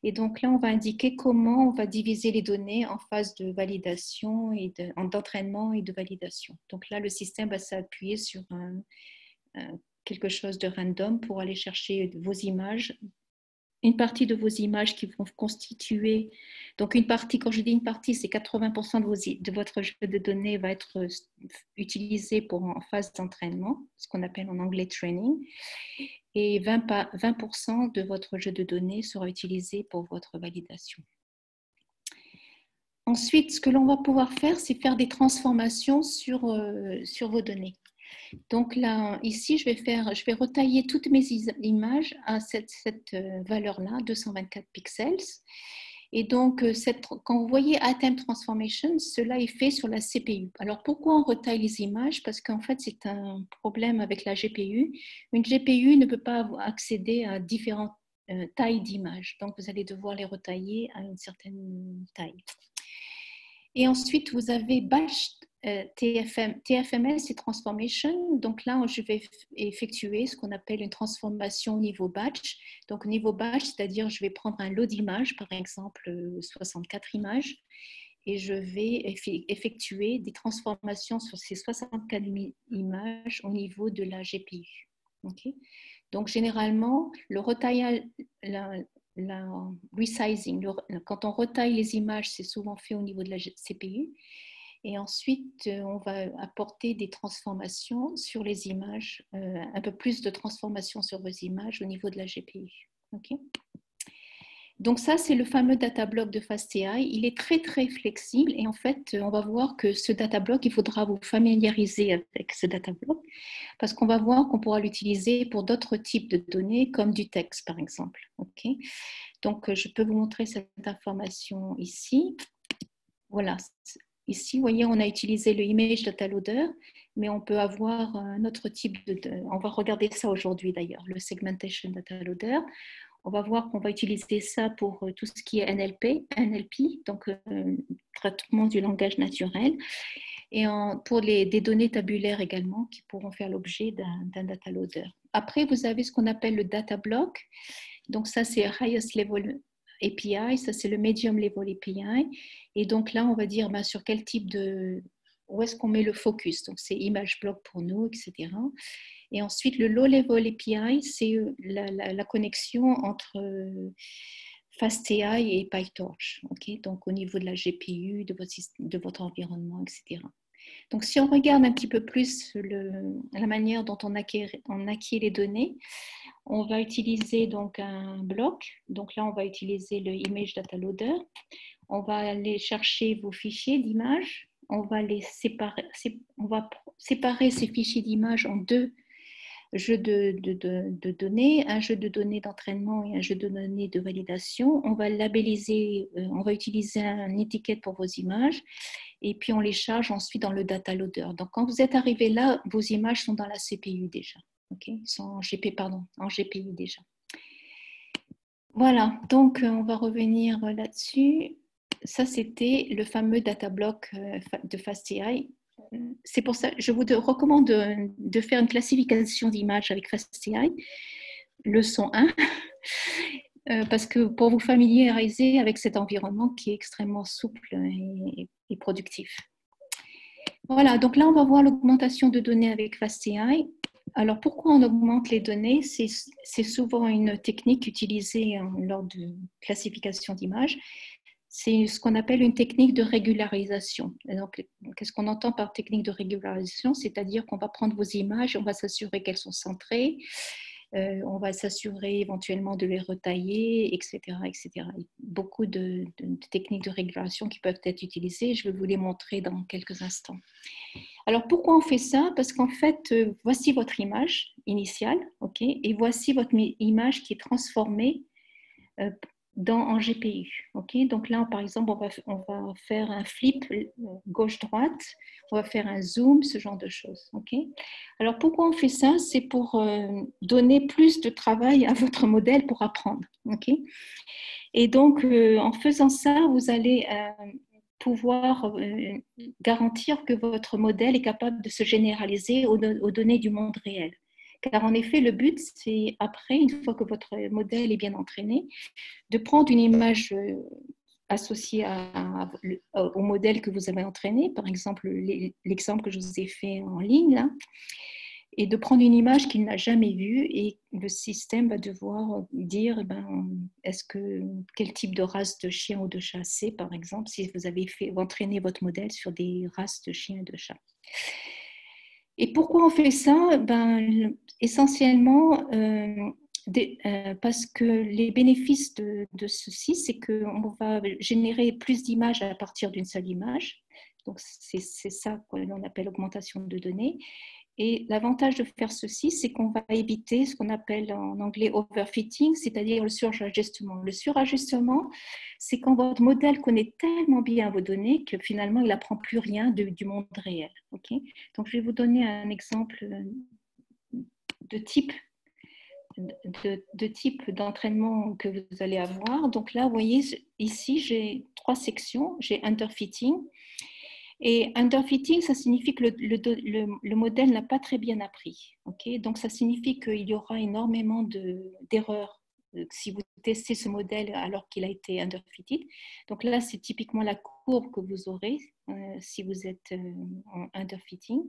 et donc là, on va indiquer comment on va diviser les données en phase de validation et d'entraînement et de validation. Donc là, le système va s'appuyer sur quelque chose de random pour aller chercher vos images, une partie de vos images qui vont constituer, donc une partie, quand je dis une partie, c'est 80% de votre jeu de données va être utilisé en phase d'entraînement, ce qu'on appelle en anglais training, et 20% de votre jeu de données sera utilisé pour votre validation. Ensuite, ce que l'on va pouvoir faire, c'est faire des transformations sur vos données. Donc là, ici, je vais retailler toutes mes images à cette valeur-là, 224 pixels. Et donc, quand vous voyez Item Transformation, cela est fait sur la CPU. Alors, pourquoi on retaille les images? Parce qu'en fait, c'est un problème avec la GPU. Une GPU ne peut pas accéder à différentes tailles d'images. Donc, vous allez devoir les retailler à une certaine taille. Et ensuite, vous avez Batch TFMS et Transformation. Donc là, je vais effectuer ce qu'on appelle une transformation au niveau batch. Donc, au niveau batch, c'est-à-dire je vais prendre un lot d'images, par exemple 64 images, et je vais effectuer des transformations sur ces 64 images au niveau de la GPU. Okay. Donc, généralement, le retaillage, la resizing, quand on retaille les images, c'est souvent fait au niveau de la CPU. Et ensuite, on va apporter des transformations sur les images, un peu plus de transformations sur vos images au niveau de la GPU. Okay. Donc ça, c'est le fameux data block de FastAI. Il est très, très flexible et en fait, on va voir que ce data block, il faudra vous familiariser avec ce data block parce qu'on va voir qu'on pourra l'utiliser pour d'autres types de données comme du texte, par exemple. Okay. Donc, je peux vous montrer cette information ici. Voilà. Ici, vous voyez, on a utilisé le Image Data Loader, mais on peut avoir un autre type on va regarder ça aujourd'hui d'ailleurs, le Segmentation Data Loader. On va voir qu'on va utiliser ça pour tout ce qui est NLP, donc traitement du langage naturel, et pour des données tabulaires également qui pourront faire l'objet d'un data loader. Après, vous avez ce qu'on appelle le data block. Donc ça, c'est Highest Level API, ça c'est le Medium Level API. Et donc là, on va dire sur quel type où est-ce qu'on met le focus. Donc c'est Image Block pour nous, etc. Et ensuite, le Low Level API, c'est la connexion entre FastAI et PyTorch. Okay. Donc au niveau de la GPU, de votre environnement, etc. Donc, si on regarde un petit peu plus la manière dont on acquiert les données, on va utiliser donc un bloc. Donc là, on va utiliser le Image Data Loader. On va aller chercher vos fichiers d'images. On va séparer ces fichiers d'images en deux jeux de données, un jeu de données d'entraînement et un jeu de données de validation. On va labelliser, on va utiliser une étiquette pour vos images et puis on les charge ensuite dans le data loader. Donc, quand vous êtes arrivé là, vos images sont dans la CPU déjà. Okay, ils sont en GPU déjà. Voilà, donc on va revenir là-dessus. Ça, c'était le fameux data block de FastAI. C'est pour ça que je vous recommande de faire une classification d'images avec FastAI, leçon 1, parce que pour vous familiariser avec cet environnement qui est extrêmement souple et productif. Voilà, donc là, on va voir l'augmentation de données avec FastAI. Alors, pourquoi on augmente les données? C'est souvent une technique utilisée lors de classification d'images. C'est ce qu'on appelle une technique de régularisation. Donc, qu'est-ce qu'on entend par technique de régularisation? C'est-à-dire qu'on va prendre vos images, on va s'assurer qu'elles sont centrées, on va s'assurer éventuellement de les retailler, etc. etc. Beaucoup de techniques de régulation qui peuvent être utilisées. Je vais vous les montrer dans quelques instants. Alors, pourquoi on fait ça? Parce qu'en fait, voici votre image initiale, okay, et voici votre image qui est transformée en GPU. Okay. Donc là, par exemple, on va faire un flip gauche-droite, on va faire un zoom, ce genre de choses. Okay. Alors, pourquoi on fait ça? C'est pour donner plus de travail à votre modèle pour apprendre. Okay. Et donc, en faisant ça, vous allez pouvoir garantir que votre modèle est capable de se généraliser aux données du monde réel. Car en effet, le but, c'est après, une fois que votre modèle est bien entraîné, de prendre une image associée au modèle que vous avez entraîné, par exemple l'exemple que je vous ai fait en ligne, là, et de prendre une image qu'il n'a jamais vue et le système va devoir dire quel type de race de chien ou de chat c'est, par exemple, si vous avez entraîné votre modèle sur des races de chiens et de chats. Et pourquoi on fait ça? Essentiellement parce que les bénéfices de ceci, c'est qu'on va générer plus d'images à partir d'une seule image. Donc, c'est ça qu'on appelle augmentation de données. Et l'avantage de faire ceci, c'est qu'on va éviter ce qu'on appelle en anglais overfitting, c'est-à-dire le surajustement. Le surajustement, c'est quand votre modèle connaît tellement bien vos données que finalement, il n'apprend plus rien du monde réel. Okay? Donc, je vais vous donner un exemple de type d'entraînement que vous allez avoir. Donc là, vous voyez, ici, j'ai 3 sections. J'ai underfitting. Et underfitting, ça signifie que le modèle n'a pas très bien appris. Okay? Donc, ça signifie qu'il y aura énormément d'erreurs si vous testez ce modèle alors qu'il a été underfitted. Donc là, c'est typiquement la courbe que vous aurez si vous êtes en underfitting.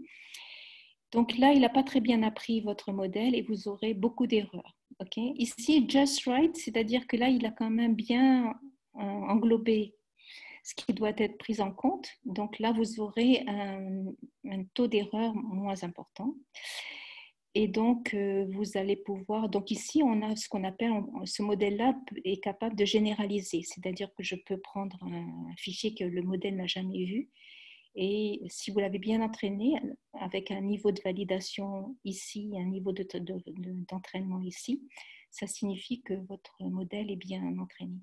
Donc là, il n'a pas très bien appris votre modèle et vous aurez beaucoup d'erreurs. Okay? Ici, just right, c'est-à-dire que là, il a quand même bien englobé ce qui doit être pris en compte. Donc là, vous aurez un taux d'erreur moins important. Et donc, vous allez pouvoir... Donc ici, on a ce qu'on appelle... Ce modèle-là est capable de généraliser. C'est-à-dire que je peux prendre un fichier que le modèle n'a jamais vu. Et si vous l'avez bien entraîné, avec un niveau de validation ici, un niveau d'entraînement ici, ça signifie que votre modèle est bien entraîné.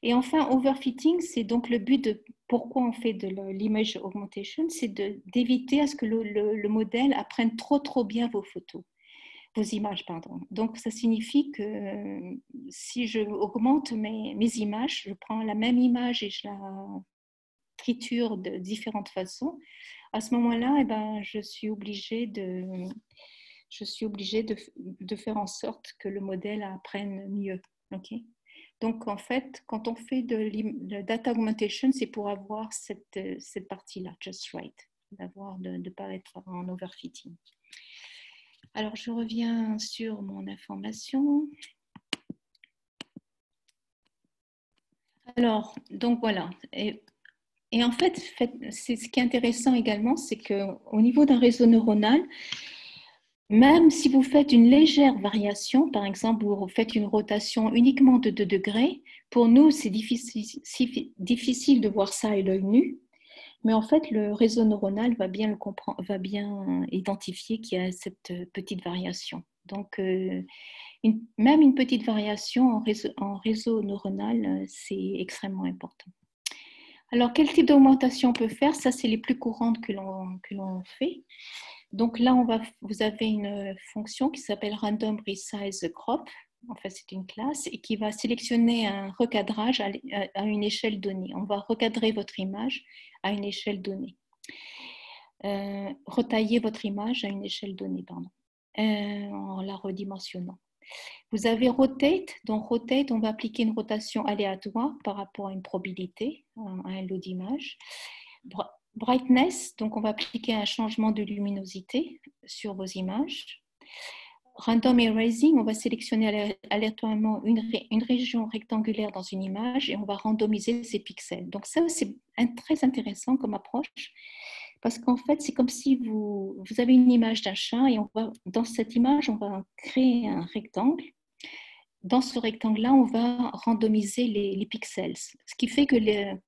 Et enfin, overfitting, c'est donc le but de pourquoi on fait de l'image augmentation, c'est d'éviter à ce que le modèle apprenne trop bien vos photos, vos images, pardon. Donc, ça signifie que si je augmente mes images, je prends la même image et je la triture de différentes façons, à ce moment-là, je suis obligée de faire en sorte que le modèle apprenne mieux. Okay? Donc, en fait, quand on fait de data augmentation, c'est pour avoir cette partie-là, just right, de ne pas être en overfitting. Alors, je reviens sur mon information. Alors, donc voilà. Et en fait, ce qui est intéressant également, c'est qu'au niveau d'un réseau neuronal, même si vous faites une légère variation, par exemple, vous faites une rotation uniquement de 2 degrés, pour nous, c'est difficile de voir ça à l'œil nu, mais en fait, le réseau neuronal va bien le comprendre, va bien identifier qu'il y a cette petite variation. Donc, même une petite variation en réseau neuronal, c'est extrêmement important. Alors, quel type d'augmentation on peut faire? Ça, c'est les plus courantes que l'on fait. Donc là, vous avez une fonction qui s'appelle Random Resize Crop. En fait, c'est une classe et qui va sélectionner un recadrage à une échelle donnée. On va recadrer votre image à une échelle donnée. Retailler votre image à une échelle donnée, pardon, en la redimensionnant. Vous avez Rotate. Donc, Rotate, on va appliquer une rotation aléatoire par rapport à une probabilité, à un lot d'image. Brightness, donc on va appliquer un changement de luminosité sur vos images. Random Erasing, on va sélectionner aléatoirement une région rectangulaire dans une image et on va randomiser ses pixels. Donc ça, c'est très intéressant comme approche parce qu'en fait, c'est comme si vous avez une image d'un chat et dans cette image, on va créer un rectangle. Dans ce rectangle-là, on va randomiser les pixels. Ce qui fait que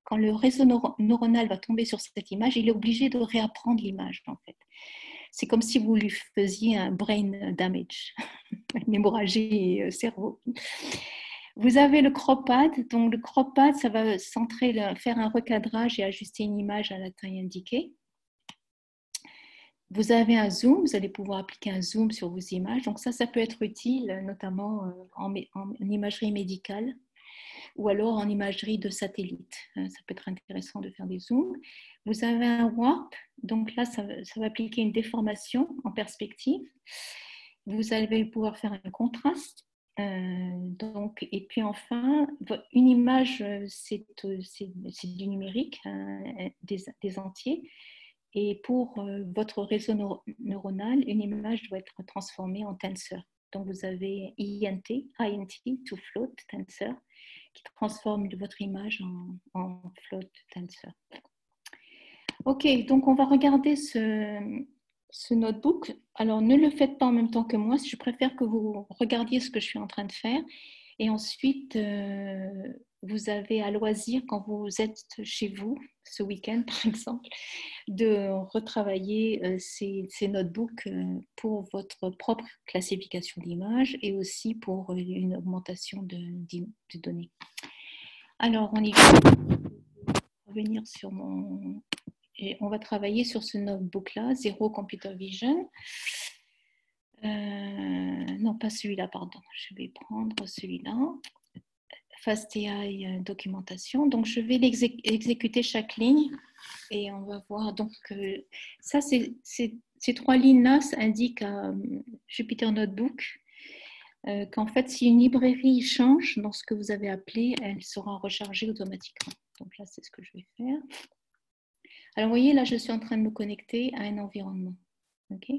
quand le réseau neuronal va tomber sur cette image, il est obligé de réapprendre l'image, en fait. C'est comme si vous lui faisiez un brain damage, une hémorragie cerveau. Vous avez le crop pad. Donc, le crop pad, ça va faire un recadrage et ajuster une image à la taille indiquée. Vous avez un zoom, vous allez pouvoir appliquer un zoom sur vos images. Donc ça peut être utile, notamment en imagerie médicale ou alors en imagerie de satellite. Ça peut être intéressant de faire des zooms. Vous avez un warp, donc là, ça va appliquer une déformation en perspective. Vous allez pouvoir faire un contraste. Donc, et puis enfin, une image, c'est du numérique, des entiers. Et pour votre réseau neuronal, une image doit être transformée en tenseur. Donc, vous avez INT, to float tensor, qui transforme votre image en float tensor. Ok, donc on va regarder ce notebook. Alors, ne le faites pas en même temps que moi. Je préfère que vous regardiez ce que je suis en train de faire. Et ensuite, vous avez à loisir, quand vous êtes chez vous, ce week-end par exemple, de retravailler ces notebooks pour votre propre classification d'images et aussi pour une augmentation de données. Alors, on y va. Revenir sur mon... Et on va travailler sur ce notebook-là, Zero Computer Vision. Non, pas celui-là, pardon. Je vais prendre celui-là. FastAI documentation. Donc, je vais exécuter chaque ligne et on va voir. Donc, ça, ces 3 lignes-là indiquent à Jupyter Notebook qu'en fait, si une librairie change dans ce que vous avez appelé, elle sera rechargée automatiquement. Donc là, c'est ce que je vais faire. Alors, vous voyez, là, je suis en train de me connecter à un environnement. OK ?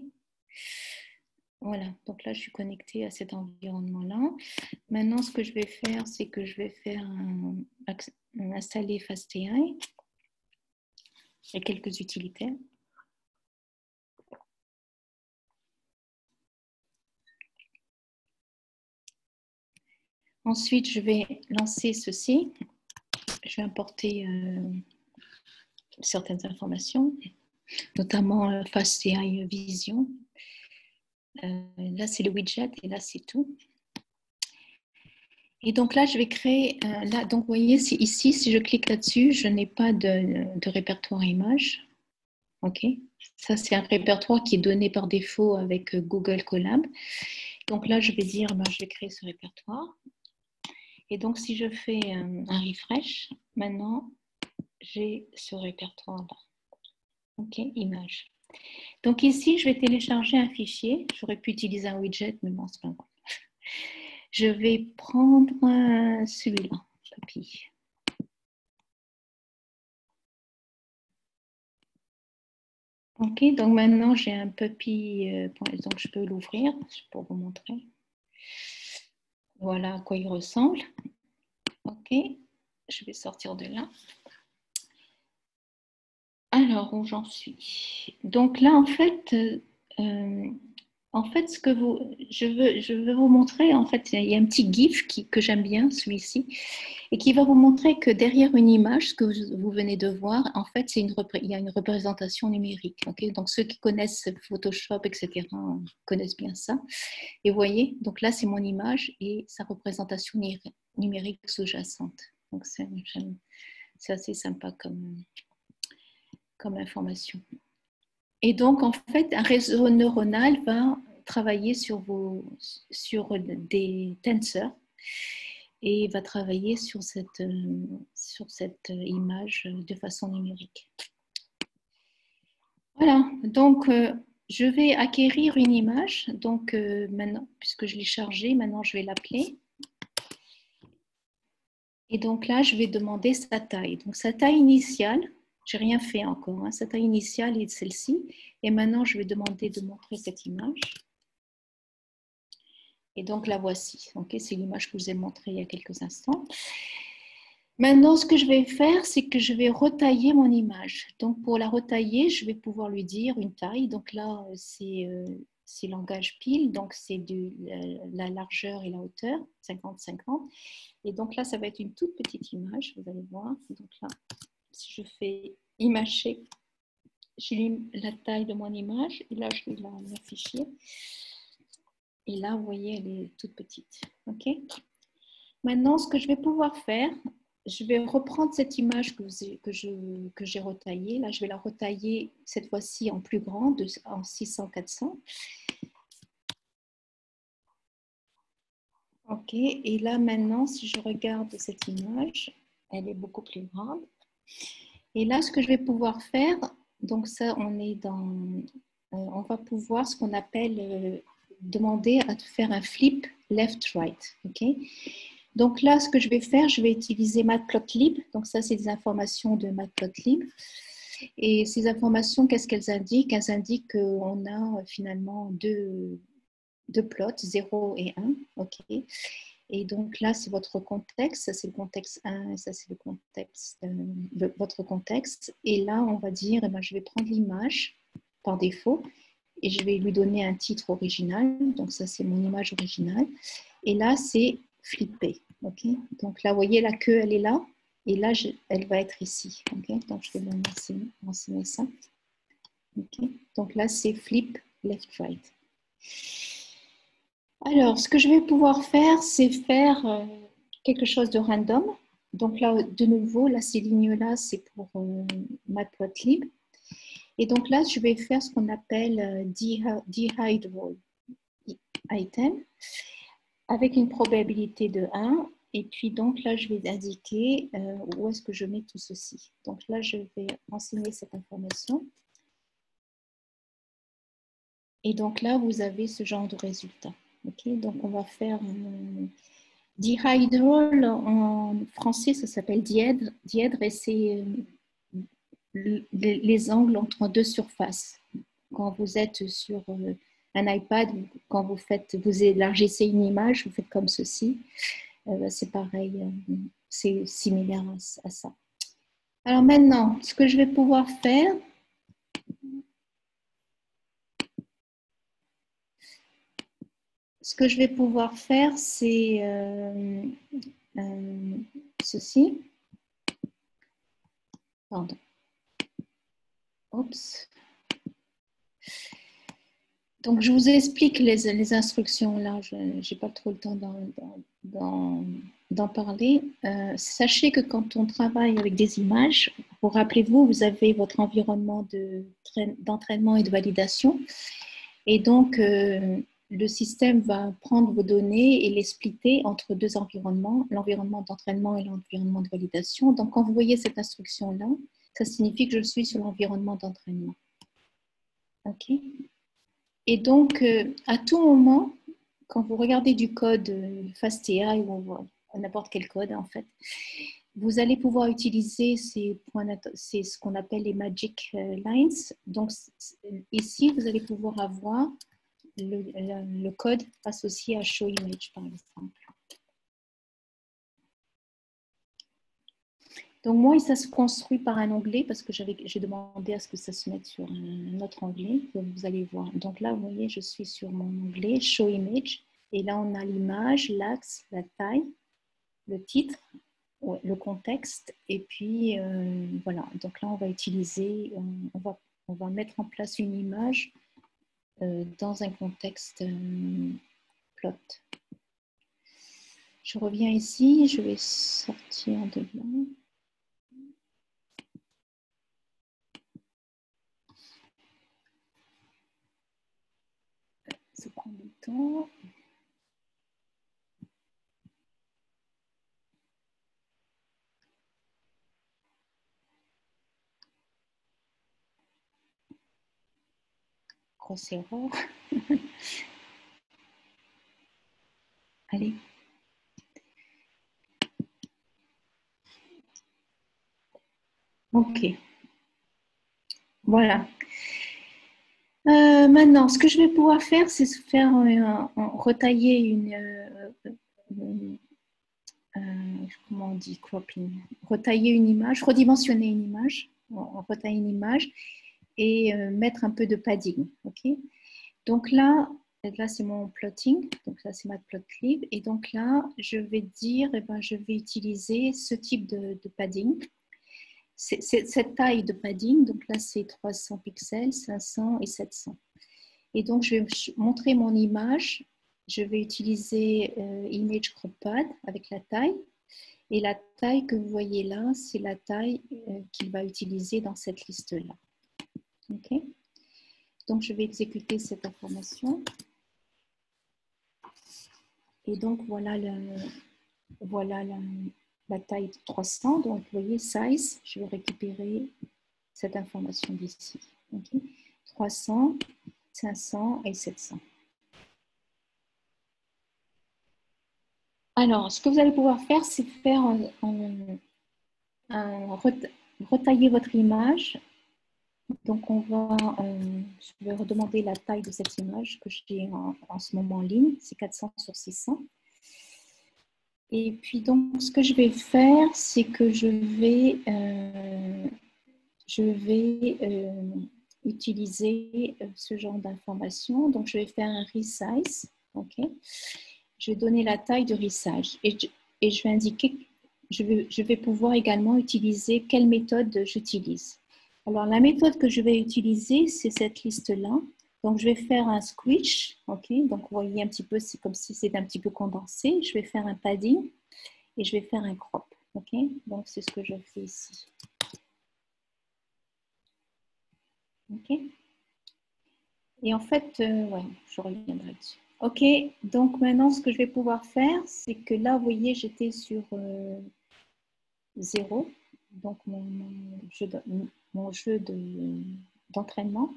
Voilà, donc là, je suis connectée à cet environnement-là. Maintenant, ce que je vais faire, c'est que je vais faire installer FastAI et quelques utilitaires. Ensuite, je vais lancer ceci. Je vais importer certaines informations, notamment FastAI Vision. Là, c'est le widget et là, c'est tout. Et donc là, je vais créer, là, donc vous voyez, ici, si je clique là-dessus, je n'ai pas de répertoire images. OK. Ça, c'est un répertoire qui est donné par défaut avec Google Colab. Donc là, je vais dire, je vais créer ce répertoire. Et donc, si je fais un refresh, maintenant, j'ai ce répertoire-là. OK, image. Donc ici, je vais télécharger un fichier. J'aurais pu utiliser un widget, mais bon, c'est pas grave. Je vais prendre celui-là, copie. Ok, donc maintenant j'ai un puppy, donc je peux l'ouvrir pour vous montrer. Voilà à quoi il ressemble. Ok, je vais sortir de là. Alors, où j'en suis? Donc là, en fait, ce que je veux vous montrer, en fait, il y a un petit GIF que j'aime bien, celui-ci, et qui va vous montrer que derrière une image, ce que vous venez de voir, en fait, il y a une représentation numérique. Okay, donc, ceux qui connaissent Photoshop, etc., connaissent bien ça. Et vous voyez, donc là, c'est mon image et sa représentation numérique sous-jacente. Donc, c'est assez sympa comme information. Et donc, en fait, un réseau neuronal va travailler sur des tenseurs et va travailler sur cette image de façon numérique. Voilà, donc je vais acquérir une image. Donc maintenant, puisque je l'ai chargée, maintenant je vais l'appeler. Et donc là, je vais demander sa taille. Donc sa taille initiale, je n'ai rien fait encore, hein. Sa taille initiale est celle-ci. Et maintenant, je vais demander de montrer cette image. Et donc, la voici. Okay, c'est l'image que je vous ai montrée il y a quelques instants. Maintenant, ce que je vais faire, c'est que je vais retailler mon image. Donc, pour la retailler, je vais pouvoir lui dire une taille. Donc là, c'est langage pile. Donc, c'est la largeur et la hauteur, 50-50. Et donc là, ça va être une toute petite image, vous allez voir. Donc là, si je fais imager, j'ai la taille de mon image. Et là, je vais l'afficher. Et là, vous voyez, elle est toute petite. OK? Maintenant, ce que je vais pouvoir faire, je vais reprendre cette image que j'ai retaillée. Là, je vais la retailler cette fois-ci en plus grande, en 600-400. OK. Et là, maintenant, si je regarde cette image, elle est beaucoup plus grande. Et là, ce que je vais pouvoir faire, donc ça, on va pouvoir ce qu'on appelle demander à faire un flip left-right. Okay? Donc là, ce que je vais faire, je vais utiliser Matplotlib. Donc ça, c'est des informations de Matplotlib. Et ces informations, qu'est-ce qu'elles indiquent? Elles indiquent qu'on a finalement deux plots, 0 et 1. Okay? Et donc là, c'est votre contexte. Ça, c'est le contexte 1 et ça, c'est le contexte, votre contexte. Et là, on va dire, eh ben, je vais prendre l'image par défaut et je vais lui donner un titre original. Donc ça, c'est mon image originale. Et là, c'est flippé. Okay? Donc là, vous voyez, la queue, elle est là. Et là, elle va être ici. Okay? Donc, je vais bien renseigner ça. Okay? Donc là, c'est flip left-right. Alors, ce que je vais pouvoir faire, c'est faire quelque chose de random. Donc là, de nouveau, là, ces lignes-là, c'est pour Matplotlib. Et donc là, je vais faire ce qu'on appelle d'hide roll item avec une probabilité de 1. Et puis donc là, je vais indiquer où est-ce que je mets tout ceci. Donc là, je vais renseigner cette information. Et donc là, vous avez ce genre de résultat. Okay? Donc on va faire d'hide roll en français, ça s'appelle dièdre. Dièdre, et c'est les angles entre deux surfaces. Quand vous êtes sur un iPad, quand vous élargissez une image, vous faites comme ceci. C'est pareil, c'est similaire à ça. Alors maintenant, ce que je vais pouvoir faire, c'est ceci. Pardon. Oups. Donc, je vous explique les instructions là. Je n'ai pas trop le temps d'en parler. Sachez que quand on travaille avec des images, vous rappelez-vous, vous avez votre environnement d'entraînement et de validation. Et donc, le système va prendre vos données et les splitter entre deux environnements, l'environnement d'entraînement et l'environnement de validation. Donc, quand vous voyez cette instruction-là, ça signifie que je suis sur l'environnement d'entraînement. OK? Et donc, à tout moment, quand vous regardez du code FastAI ou n'importe quel code, en fait, vous allez pouvoir utiliser c'est ce qu'on appelle les magic lines. Donc, ici, vous allez pouvoir avoir le code associé à showImage, par exemple. Donc, moi, ça se construit par un onglet parce que j'ai demandé à ce que ça se mette sur un autre onglet. Vous allez voir. Donc là, vous voyez, je suis sur mon onglet showImage. Et là, on a l'image, l'axe, la taille, le titre, le contexte. Et puis, voilà. Donc là, on va utiliser, on va mettre en place une image dans un contexte plot. Je reviens ici. Je vais sortir de là. Ça prend du temps. Grosse erreur. Allez. Ok. Voilà. Maintenant, ce que je vais pouvoir faire, c'est faire retailler comment on dit cropping, retailler une image, redimensionner une image, retailler une image et mettre un peu de padding. Ok. Donc là c'est mon plotting. Donc là, c'est Matplotlib. Et donc là, je vais dire, je vais utiliser ce type de padding. Cette taille de padding, donc là c'est 300 pixels, 500 et 700. Et donc je vais montrer mon image, je vais utiliser Image Crop Pad avec la taille. Et la taille que vous voyez là, c'est la taille qu'il va utiliser dans cette liste-là. OK? Donc je vais exécuter cette information. Et donc voilà la taille 300, donc vous voyez, size, je vais récupérer cette information d'ici. Okay. 300, 500 et 700. Alors, ce que vous allez pouvoir faire, c'est faire retailler votre image. Donc, je vais redemander la taille de cette image que j'ai en ce moment en ligne. C'est 400 sur 600. Et puis, donc, ce que je vais faire, c'est que je vais utiliser ce genre d'informations. Donc, je vais faire un resize. OK. Je vais donner la taille de resize. Et je vais indiquer, je vais pouvoir également utiliser quelle méthode j'utilise. Alors, la méthode que je vais utiliser, c'est cette liste-là. Donc, je vais faire un squish. OK. Donc, vous voyez un petit peu, c'est comme si c'était un petit peu condensé. Je vais faire un padding et je vais faire un crop. OK. Donc, c'est ce que je fais ici. OK. Et en fait, ouais, je reviendrai dessus. OK, donc maintenant, ce que je vais pouvoir faire, c'est que là, vous voyez, j'étais sur 0, donc mon jeu d'entraînement.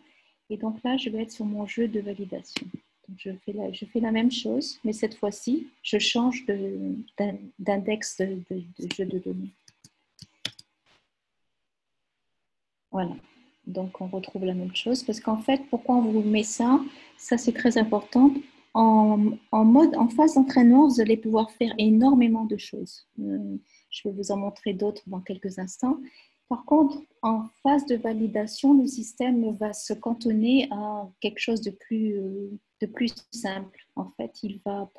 Et donc là, je vais être sur mon jeu de validation. Donc je fais la même chose, mais cette fois-ci, je change d'index de jeu de données. Voilà. Donc, on retrouve la même chose. Parce qu'en fait, pourquoi on vous met ça? Ça, c'est très important. En phase d'entraînement, vous allez pouvoir faire énormément de choses. Je vais vous en montrer d'autres dans quelques instants. Par contre, en phase de validation, le système va se cantonner à quelque chose de plus simple. En fait, il va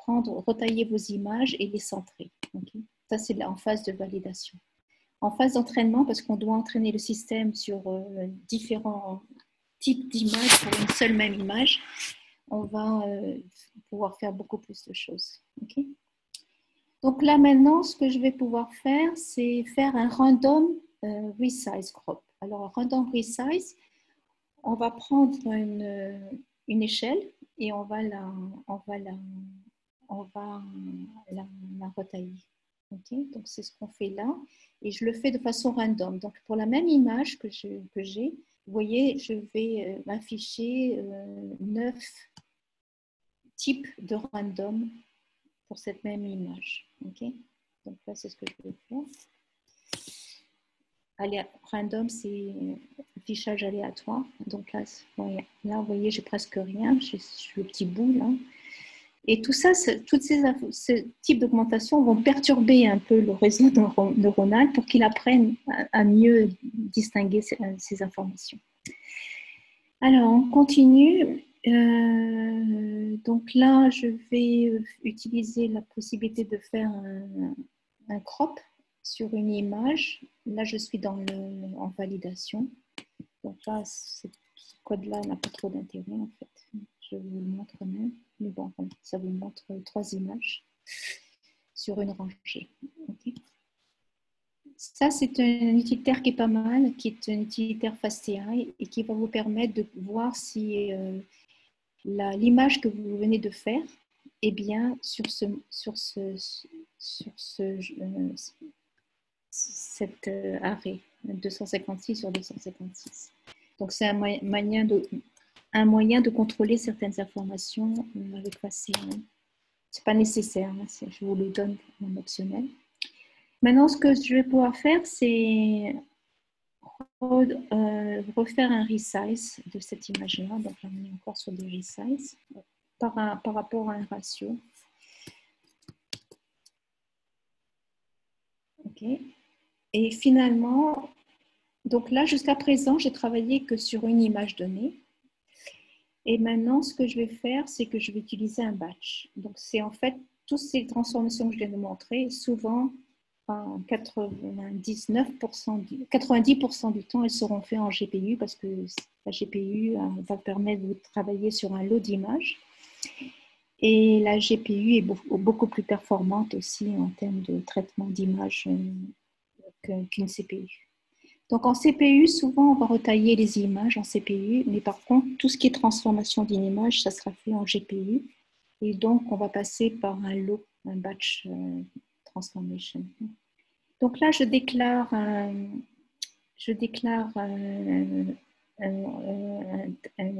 retailler vos images et les centrer. Okay? Ça, c'est en phase de validation. En phase d'entraînement, parce qu'on doit entraîner le système sur différents types d'images pour une seule même image, on va pouvoir faire beaucoup plus de choses. Okay? Donc là maintenant, ce que je vais pouvoir faire, c'est faire un random resize crop. Alors, un random resize, on va prendre une échelle et on va la retailler. Okay, donc, c'est ce qu'on fait là. Et je le fais de façon random. Donc, pour la même image que j'ai, vous voyez, je vais m'afficher 9 types de random pour cette même image. Okay, donc, là, c'est ce que je vais faire. Random, c'est affichage aléatoire. Donc, là, vous voyez, j'ai presque rien. Je suis le petit bout là. Et tout ça, ce type d'augmentation vont perturber un peu le réseau neuronal pour qu'il apprenne à mieux distinguer ces informations. Alors, on continue. Donc là, je vais utiliser la possibilité de faire un crop sur une image. Là, je suis en validation. Donc là, ce code-là n'a pas trop d'intérêt en fait. Je vous le montre même. Mais bon, ça vous montre 3 images sur une rangée. Okay. Ça, c'est un utilitaire qui est pas mal, qui est un utilitaire FastAI et qui va vous permettre de voir si l'image que vous venez de faire est bien sur cet arrêt 256 sur 256. Donc, c'est un moyen de contrôler certaines informations avec FastAI. Ce n'est pas nécessaire, hein, je vous le donne en optionnel. Maintenant, ce que je vais pouvoir faire, c'est refaire un resize de cette image-là. Donc, là, on est encore sur des resize par rapport à un ratio. OK. Et finalement, donc là, jusqu'à présent, j'ai travaillé que sur une image donnée. Et maintenant, ce que je vais faire, c'est que je vais utiliser un batch. Donc, c'est en fait toutes ces transformations que je viens de montrer, souvent, 90% du temps, elles seront faites en GPU parce que la GPU va permettre de travailler sur un lot d'images. Et la GPU est beaucoup plus performante aussi en termes de traitement d'images qu'une CPU. Donc en CPU, souvent on va retailler les images en CPU, mais par contre, tout ce qui est transformation d'une image, ça sera fait en GPU. Et donc, on va passer par un lot, un batch transformation. Donc là, je déclare une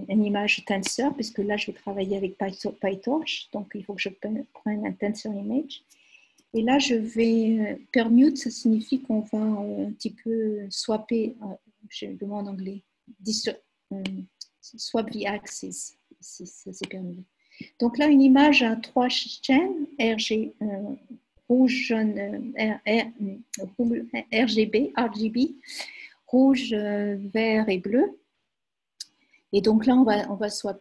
image tensor, puisque là, je vais travailler avec PyTorch. Donc, il faut que je prenne un tensor image. Et là, je vais permute, ça signifie qu'on va un petit peu swapper, je le mot en anglais, swap the axis, si ça c'est permis. Donc là, une image à 3 chaînes, rouge, jaune, RGB, rouge, vert et bleu. Et donc là, on va swapper,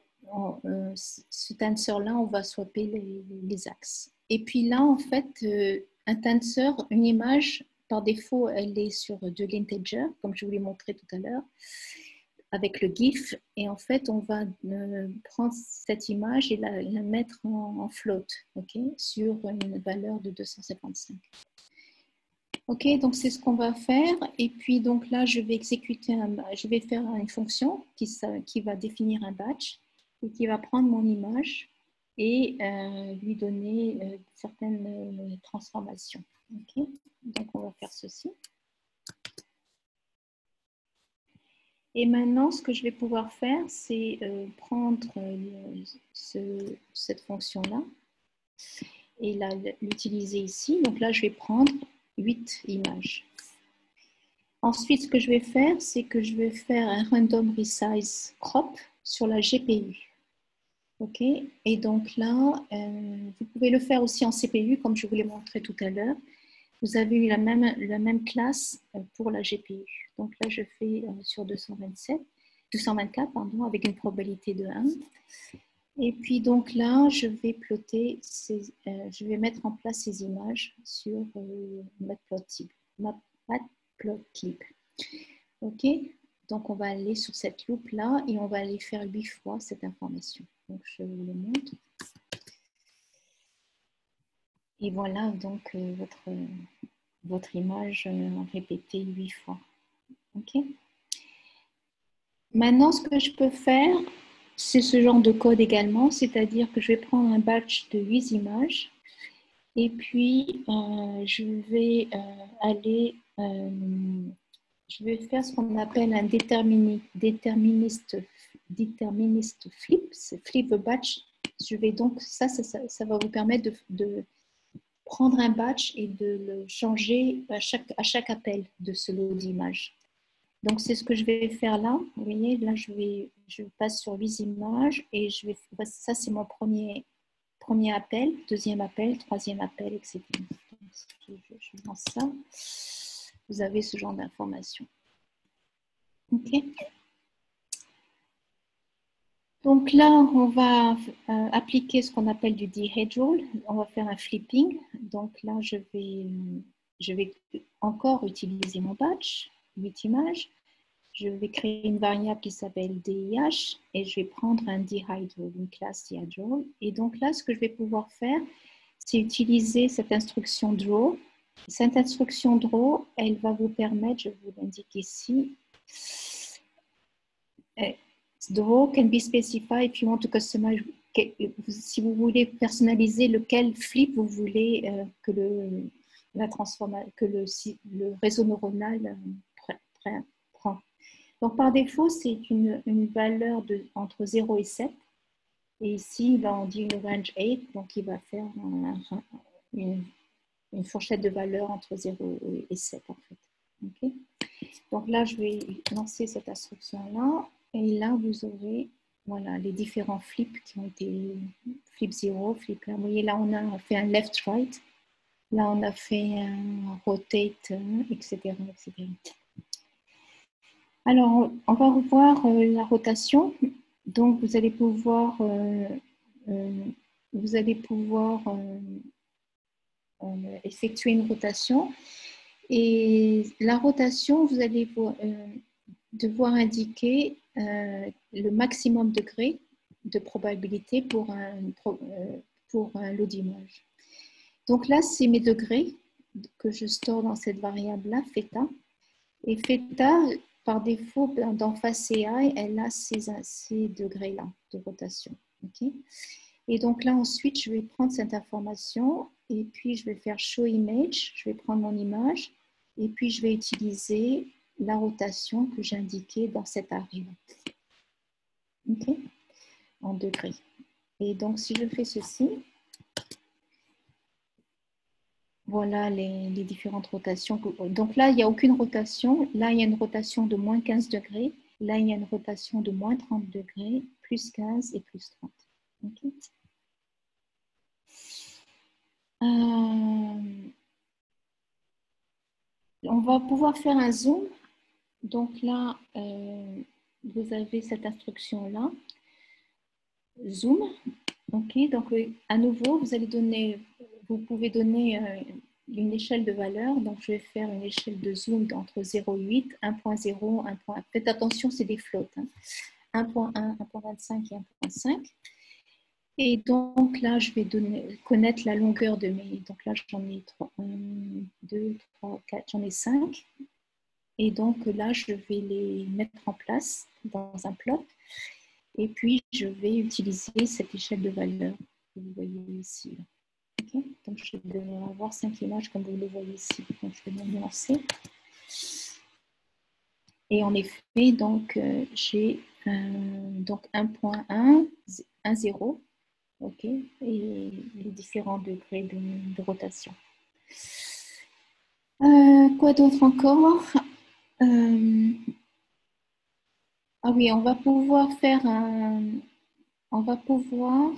ce tenseur-là, on va swapper les axes. Et puis là, en fait, un tenseur, une image, par défaut, elle est sur de l'integer, comme je vous l'ai montré tout à l'heure, avec le GIF. Et en fait, on va prendre cette image et la mettre en float, okay, sur une valeur de 255. Ok, donc c'est ce qu'on va faire. Et puis donc là, je vais je vais faire une fonction qui va définir un batch et qui va prendre mon image et lui donner certaines transformations. Ok, donc on va faire ceci. Et maintenant, ce que je vais pouvoir faire, c'est prendre cette fonction-là et l'utiliser ici. Donc là, je vais prendre 8 images. Ensuite, ce que je vais faire, c'est que je vais faire un random resize crop sur la GPU. OK? Et donc là, vous pouvez le faire aussi en CPU, comme je vous l'ai montré tout à l'heure. Vous avez eu la même classe pour la GPU. Donc là, je fais sur 224, pardon, avec une probabilité de 1. Et puis donc là, je vais plotter, je vais mettre en place ces images sur Matplotlib. Ok, donc on va aller sur cette loupe là et on va aller faire 8 fois cette information. Donc je vous le montre. Et voilà donc votre image répétée 8 fois. Ok. Maintenant, ce que je peux faire, c'est ce genre de code également, c'est-à-dire que je vais prendre un batch de 8 images et puis je vais aller je vais faire ce qu'on appelle un déterministe flip, c'est flip a batch. Je vais donc, ça va vous permettre de prendre un batch et de le changer à chaque appel de ce lot d'images. Donc, c'est ce que je vais faire là. Vous voyez, là, je passe sur 8 images et ça, c'est mon premier appel, deuxième appel, troisième appel, etc. Donc, je lance ça. Vous avez ce genre d'informations. OK. Donc là, on va appliquer ce qu'on appelle du dehead-roll. On va faire un flipping. Donc là, je vais encore utiliser mon batch, 8 images. Je vais créer une variable qui s'appelle DIH et je vais prendre un dehead-roll, une classe dehead-roll. Et donc là, ce que je vais pouvoir faire, c'est utiliser cette instruction draw. Cette instruction draw, elle va vous permettre, je vous l'indique ici, draw can be specified if you want to customize. Si vous voulez personnaliser lequel flip vous voulez que le réseau neuronal prend. Donc par défaut, c'est une valeur entre 0 et 7. Et ici, là, on dit une range 8, donc il va faire une fourchette de valeurs entre 0 et 7 en fait. Okay. Donc là, je vais lancer cette instruction-là. Et là, vous aurez voilà, les différents flips qui ont été flip 0, flip 1. Vous voyez, là, on a fait un left-right. Là, on a fait un rotate, etc., etc. Alors, on va revoir la rotation. Donc, vous allez pouvoir effectuer une rotation. Et la rotation, vous allez devoir indiquer le maximum degré de probabilité pour un lot d'image. Donc là, c'est mes degrés que je store dans cette variable-là, θ. Et θ, par défaut, dans FastAI, elle a ces degrés-là de rotation. Okay. Et donc là, ensuite, je vais prendre cette information et puis je vais faire Show Image. Je vais prendre mon image et puis je vais utiliser la rotation que j'ai indiquée dans cet arrêt. Okay. En degrés. Et donc, si je fais ceci, voilà les différentes rotations. Donc là, il n'y a aucune rotation. Là, il y a une rotation de moins 15 degrés. Là, il y a une rotation de moins 30 degrés, plus 15 et plus 30. Okay. On va pouvoir faire un zoom. Donc là, vous avez cette instruction-là. Zoom. Ok, donc à nouveau, vous pouvez donner une échelle de valeur. Donc je vais faire une échelle de zoom entre 0,8, 1.0, 1. Faites attention, c'est des flottes. 1.1, 1.25 et 1.5. Et donc là, je vais connaître la longueur de mes. Donc là, j'en ai 3, 1, 2, 3, 4, j'en ai 5. Et donc là, je vais les mettre en place dans un plot. Et puis, je vais utiliser cette échelle de valeur que vous voyez ici. Okay. Donc, je vais avoir 5 images comme vous le voyez ici. Donc, je vais me lancer. Et en effet, donc, j'ai donc 1.1, 1.0, ok, et les différents degrés de rotation. Quoi d'autre encore? Ah oui, on va pouvoir faire un... On va pouvoir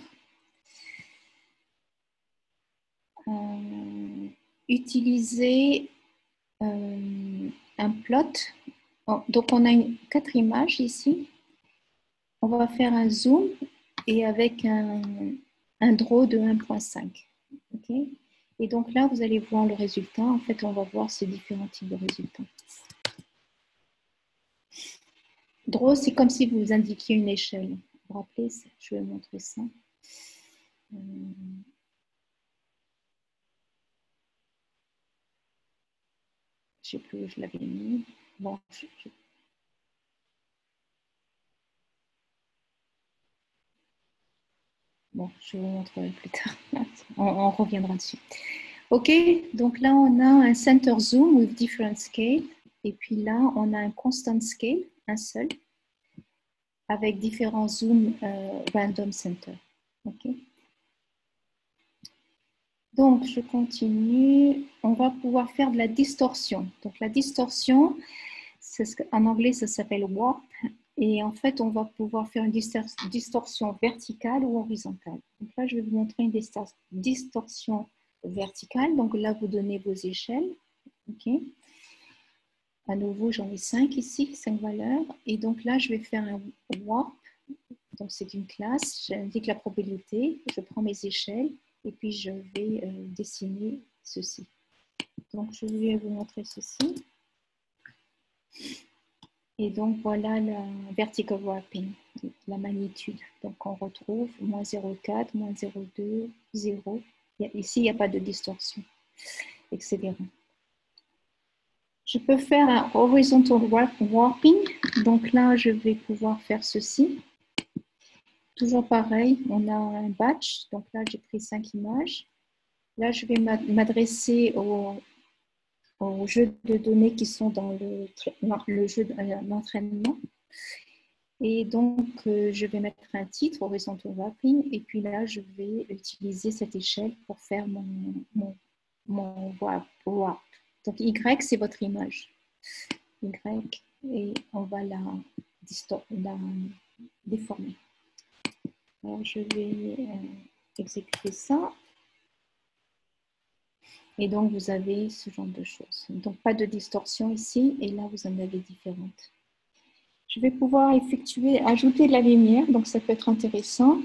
utiliser un plot. Donc, on a 4 images ici. On va faire un zoom et avec un draw de 1.5. Okay. Et donc là, vous allez voir le résultat. En fait, on va voir ces différents types de résultats. Draw, c'est comme si vous indiquiez une échelle. Vous vous rappelez, je vais vous montrer ça. Je ne sais plus où je l'avais mis. Bon, bon, je vous montrerai plus tard. On reviendra dessus. OK, donc là, on a un center zoom with different scale. Et puis là, on a un constant scale, un seul, avec différents zooms random center. OK. Donc, je continue. On va pouvoir faire de la distorsion. Donc, la distorsion, en anglais, ça s'appelle warp. Et en fait, on va pouvoir faire une distorsion verticale ou horizontale. Donc là, je vais vous montrer une distorsion verticale. Donc là, vous donnez vos échelles. OK. À nouveau, j'en ai 5 ici, 5 valeurs. Et donc là, je vais faire un warp. Donc, c'est une classe. J'indique la probabilité. Je prends mes échelles et puis je vais dessiner ceci. Donc, je vais vous montrer ceci. Et donc, voilà la vertical warping, la magnitude. Donc, on retrouve moins 0,4, moins 0,2, 0. Ici, il n'y a pas de distorsion, etc. Je peux faire un horizontal warping. Donc là, je vais pouvoir faire ceci. Toujours pareil, on a un batch. Donc là, j'ai pris 5 images. Là, je vais m'adresser aux jeux de données qui sont dans le jeu d'entraînement. Et donc, je vais mettre un titre, horizontal wrapping, et puis là, je vais utiliser cette échelle pour faire mon wrap. Donc, Y, c'est votre image. Y, et on va la déformer. Alors, je vais exécuter ça. Et donc, vous avez ce genre de choses. Donc, pas de distorsion ici, et là, vous en avez différentes. Je vais pouvoir ajouter de la lumière, donc ça peut être intéressant.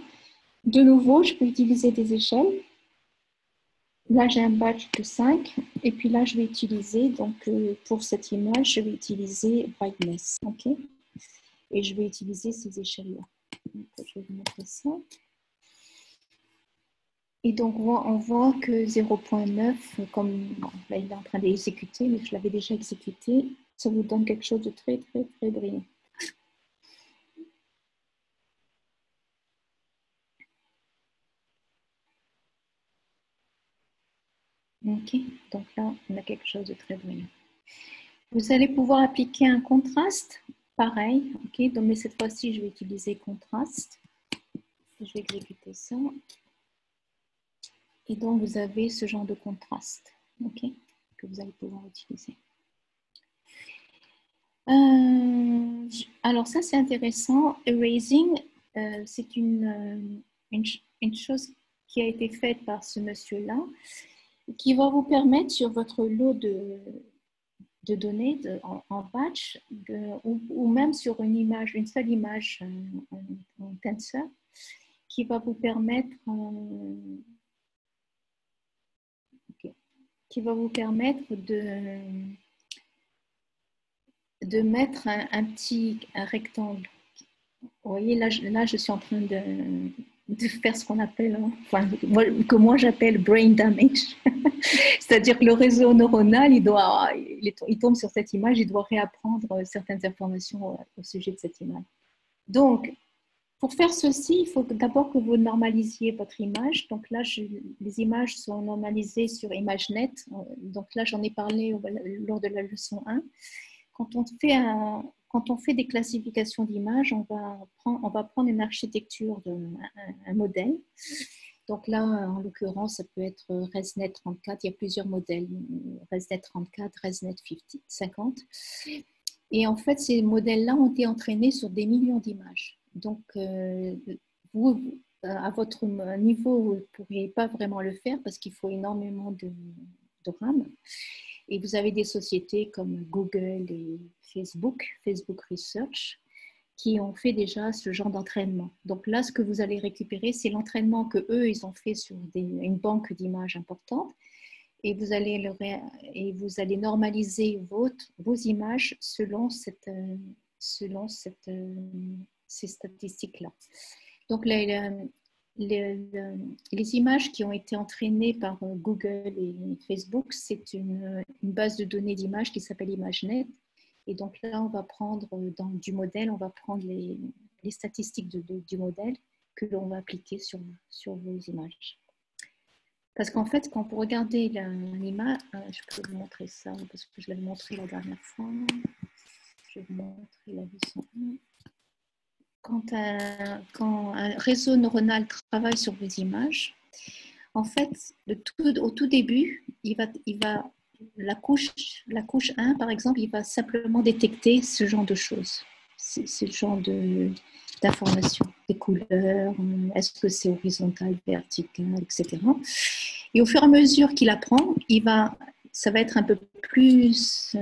De nouveau, je peux utiliser des échelles. Là, j'ai un batch de 5. Et puis là, je vais utiliser, donc pour cette image, je vais utiliser brightness. OK? Et je vais utiliser ces échelles-là. Je vais vous montrer ça. Et donc, on voit que 0.9, comme bon, là, il est en train d'exécuter, mais je l'avais déjà exécuté, ça vous donne quelque chose de très, très, très brillant. OK, donc là, on a quelque chose de très brillant. Vous allez pouvoir appliquer un contraste, pareil, OK, donc, mais cette fois-ci, je vais utiliser contraste. Je vais exécuter ça. Et donc, vous avez ce genre de contraste. ok, que vous allez pouvoir utiliser. Alors ça, c'est intéressant. Erasing, c'est une chose qui a été faite par ce monsieur-là, qui va vous permettre sur votre lot de données en batch ou même sur une image, une seule image en tensor, qui va vous permettre de mettre un petit rectangle. Vous voyez, là, je suis en train de faire ce qu'on appelle, que moi j'appelle brain damage. C'est-à-dire que le réseau neuronal, il tombe sur cette image, il doit réapprendre certaines informations au sujet de cette image. Donc, pour faire ceci, il faut d'abord que vous normalisiez votre image. Donc là, les images sont normalisées sur ImageNet. Donc là, j'en ai parlé lors de la leçon 1. Quand on fait des classifications d'images, on va prendre une architecture, un modèle. Donc là, en l'occurrence, ça peut être ResNet 34. Il y a plusieurs modèles, ResNet 34, ResNet 50. Et en fait, ces modèles-là ont été entraînés sur des millions d'images. Donc, vous, à votre niveau, vous ne pourriez pas vraiment le faire parce qu'il faut énormément de RAM. Et vous avez des sociétés comme Google et Facebook Research, qui ont fait déjà ce genre d'entraînement. Donc là, ce que vous allez récupérer, c'est l'entraînement que eux, ils ont fait sur une banque d'images importante. Et vous allez normaliser vos images selon ces statistiques-là. Donc, les images qui ont été entraînées par Google et Facebook, c'est une base de données d'images qui s'appelle ImageNet. Et donc là, on va prendre du modèle, on va prendre les statistiques du modèle que l'on va appliquer sur vos images. Parce qu'en fait, quand vous regardez l'image, je peux vous montrer ça parce que je l'avais montré la dernière fois. Je vais vous montrer la leçon 1. Quand un réseau neuronal travaille sur vos images, en fait, au tout début, la couche 1, par exemple, il va simplement détecter ce genre de choses, ce genre d'informations, des couleurs, est-ce que c'est horizontal, vertical, etc. Et au fur et à mesure qu'il apprend, ça va être un peu plus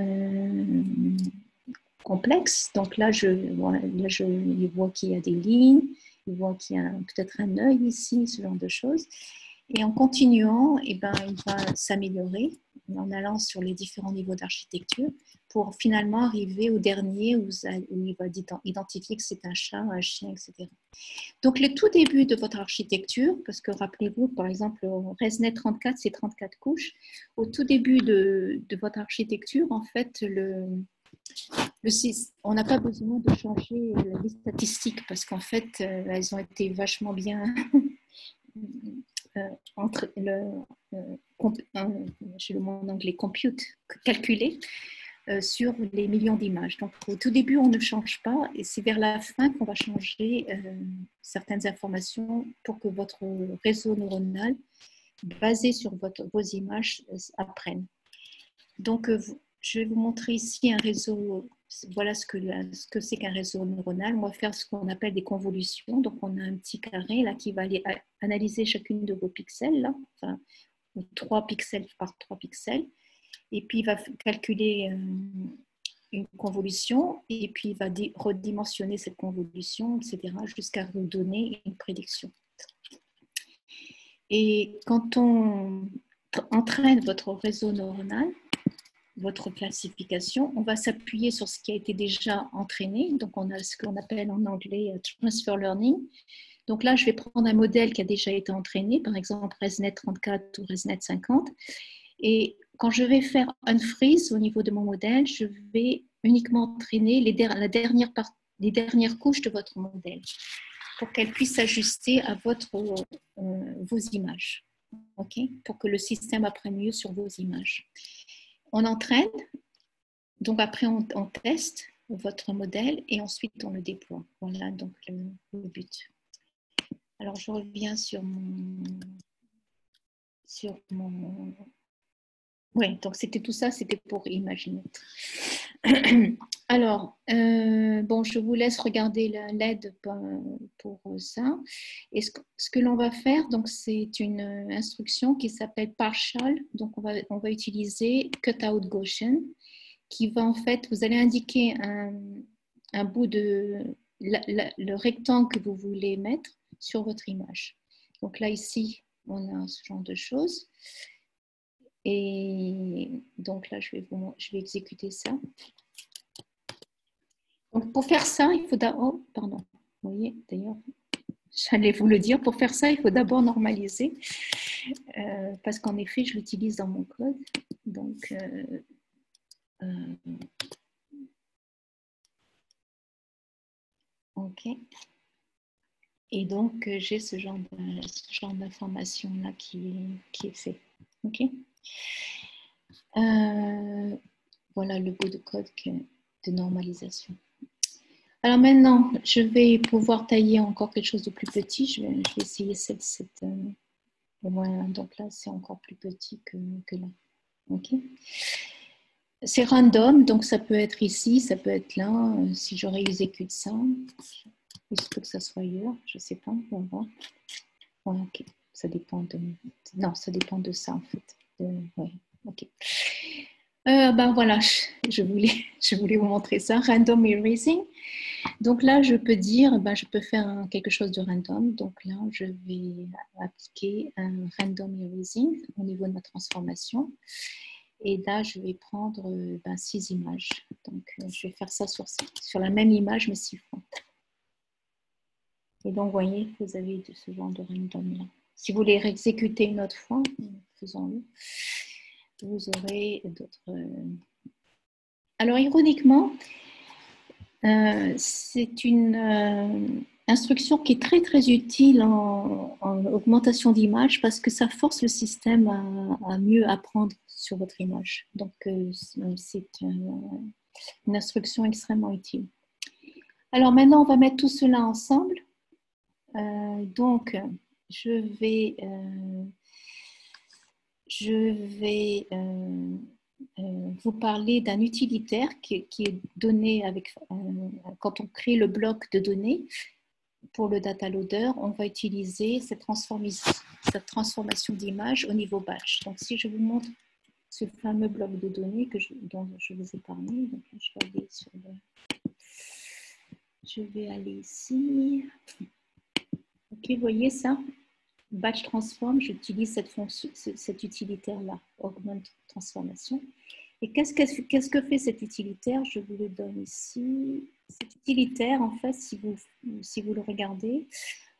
complexe. Donc là, il voit qu'il y a des lignes, il voit qu'il y a peut-être un œil ici, ce genre de choses. Et en continuant, il va s'améliorer en allant sur les différents niveaux d'architecture pour finalement arriver au dernier où il va identifier que c'est un chat, un chien, etc. Donc, le tout début de votre architecture, parce que rappelez-vous, par exemple, ResNet 34, c'est 34 couches. Au tout début de votre architecture, en fait, on n'a pas besoin de changer les statistiques parce qu'en fait, elles ont été vachement bien j'ai le mot en anglais, calculées sur les millions d'images. Donc, au tout début, on ne change pas et c'est vers la fin qu'on va changer certaines informations pour que votre réseau neuronal, basé sur vos images, apprenne. Donc, je vais vous montrer ici un réseau. Voilà ce que c'est qu'un réseau neuronal. On va faire ce qu'on appelle des convolutions. Donc, on a un petit carré là qui va aller analyser chacune de vos pixels, là, enfin, 3 pixels par 3 pixels. Et puis, il va calculer une convolution et puis il va redimensionner cette convolution, etc., jusqu'à vous donner une prédiction. Et quand on entraîne votre réseau neuronal, votre classification, on va s'appuyer sur ce qui a été déjà entraîné. Donc, on a ce qu'on appelle en anglais transfer learning. Donc là, je vais prendre un modèle qui a déjà été entraîné, par exemple ResNet 34 ou ResNet 50. Et quand je vais faire unfreeze au niveau de mon modèle, je vais uniquement entraîner les dernières couches de votre modèle pour qu'elles puissent s'ajuster à vos images, okay, pour que le système apprenne mieux sur vos images. On entraîne, donc après on teste votre modèle et ensuite on le déploie. Voilà donc le but. Alors je reviens sur mon Oui, donc c'était tout ça, c'était pour imaginer. Alors, bon, je vous laisse regarder l'aide pour ça. Et ce que l'on va faire, donc c'est une instruction qui s'appelle partial. Donc, on va utiliser cutout Gaussian, qui va en fait, vous allez indiquer un bout de le rectangle que vous voulez mettre sur votre image. Donc là, ici, on a ce genre de choses. Et donc là, je vais exécuter ça. Donc pour faire ça, il faut d'abord... Oh, pardon. Vous voyez, d'ailleurs, j'allais vous le dire. Pour faire ça, il faut d'abord normaliser. Parce qu'en effet, je l'utilise dans mon code. Donc... OK. Et donc, j'ai ce genre d'information-là qui est fait. OK. Voilà le bout de code de normalisation. Alors maintenant, je vais pouvoir tailler encore quelque chose de plus petit. Je vais essayer voilà, donc là, c'est encore plus petit que là. OK. C'est random, donc ça peut être ici, ça peut être là. Si je réexécute ça, il se peut que ça soit ailleurs. Je ne sais pas, on va voir. Ouais, OK. Ça dépend de... Non, ça dépend de ça, en fait. Ouais, OK. Ben voilà, je voulais vous montrer ça. Random erasing. Donc là, je peux dire, je peux faire quelque chose de random. Donc là, je vais appliquer un random erasing au niveau de ma transformation. Et là, je vais prendre 6 images. Donc, je vais faire ça sur la même image, mais 6 fois. Et donc, vous voyez, vous avez ce genre de random là. Si vous voulez réexécuter une autre fois, faisons-le. Vous aurez d'autres... Alors, ironiquement, c'est une instruction qui est très, très utile en augmentation d'image parce que ça force le système à mieux apprendre sur votre image. Donc, c'est une instruction extrêmement utile. Alors, maintenant, on va mettre tout cela ensemble. Donc, je vais vous parler d'un utilitaire qui est donné quand on crée le bloc de données. Pour le data loader, on va utiliser cette transformation d'image au niveau batch. Donc, si je vous montre ce fameux bloc de données dont je vous ai parlé, donc je vais aller ici. Ok, vous voyez ça? Batch transform, j'utilise cet utilitaire-là, augment transformation. Et qu'est-ce que fait cet utilitaire? Je vous le donne ici. Cet utilitaire, en fait, si vous le regardez,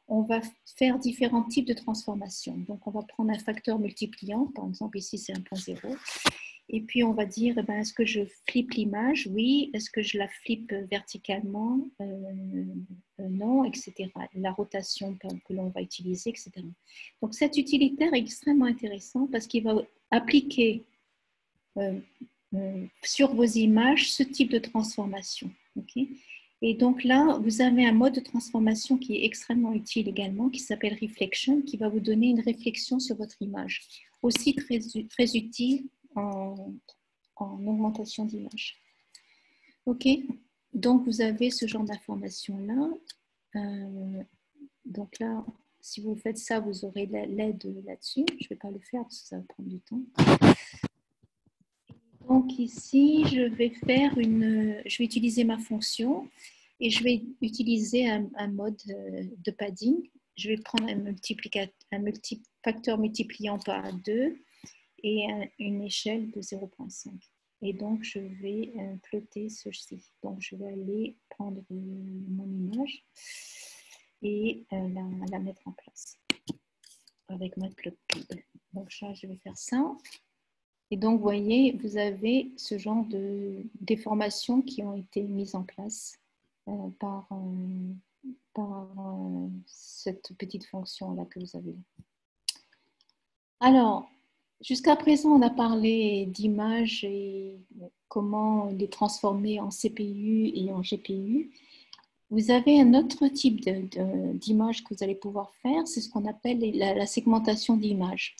on va faire différents types de transformations. Donc, on va prendre un facteur multipliant, par exemple, ici, c'est 1.0. Et puis, on va dire, est-ce que je flippe l'image? Oui. Est-ce que je la flippe verticalement? Non, etc. La rotation que l'on va utiliser, etc. Donc, cet utilitaire est extrêmement intéressant parce qu'il va appliquer sur vos images ce type de transformation. Okay? Et donc là, vous avez un mode de transformation qui est extrêmement utile également, qui s'appelle Reflection, qui va vous donner une réflexion sur votre image. Aussi très, très utile en augmentation d'image. OK, donc vous avez ce genre d'informations-là. Donc là, si vous faites ça, vous aurez l'aide là-dessus. Je ne vais pas le faire parce que ça va prendre du temps. Donc ici, je vais utiliser ma fonction et je vais utiliser un mode de padding. Je vais prendre un facteur multipliant par 2 et une échelle de 0.5. Et donc, je vais plotter ceci. Donc, je vais aller prendre mon image et la mettre en place avec Matplotlib. Donc, là, je vais faire ça. Et donc, vous voyez, vous avez ce genre de déformations qui ont été mises en place par cette petite fonction-là que vous avez là. Alors, jusqu'à présent, on a parlé d'images et comment les transformer en CPU et en GPU. Vous avez un autre type d'image que vous allez pouvoir faire, c'est ce qu'on appelle la segmentation d'images.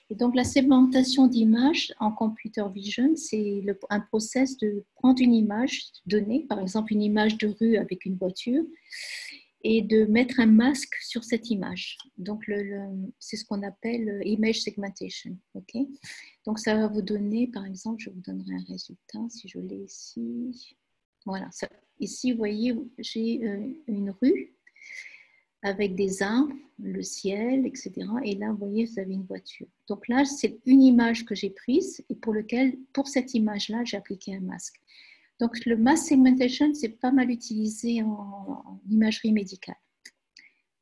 Et donc, la segmentation d'images en computer vision, c'est un process de prendre une image donnée, par exemple une image de rue avec une voiture, et de mettre un masque sur cette image. Donc, c'est ce qu'on appelle image segmentation. Okay, donc, ça va vous donner, par exemple, je vous donnerai un résultat si je l'ai ici. Voilà, ici, vous voyez, j'ai une rue avec des arbres, le ciel, etc. Et là, vous voyez, vous avez une voiture. Donc là, c'est une image que j'ai prise et pour cette image-là, j'ai appliqué un masque. Donc, le mask segmentation, c'est pas mal utilisé en imagerie médicale.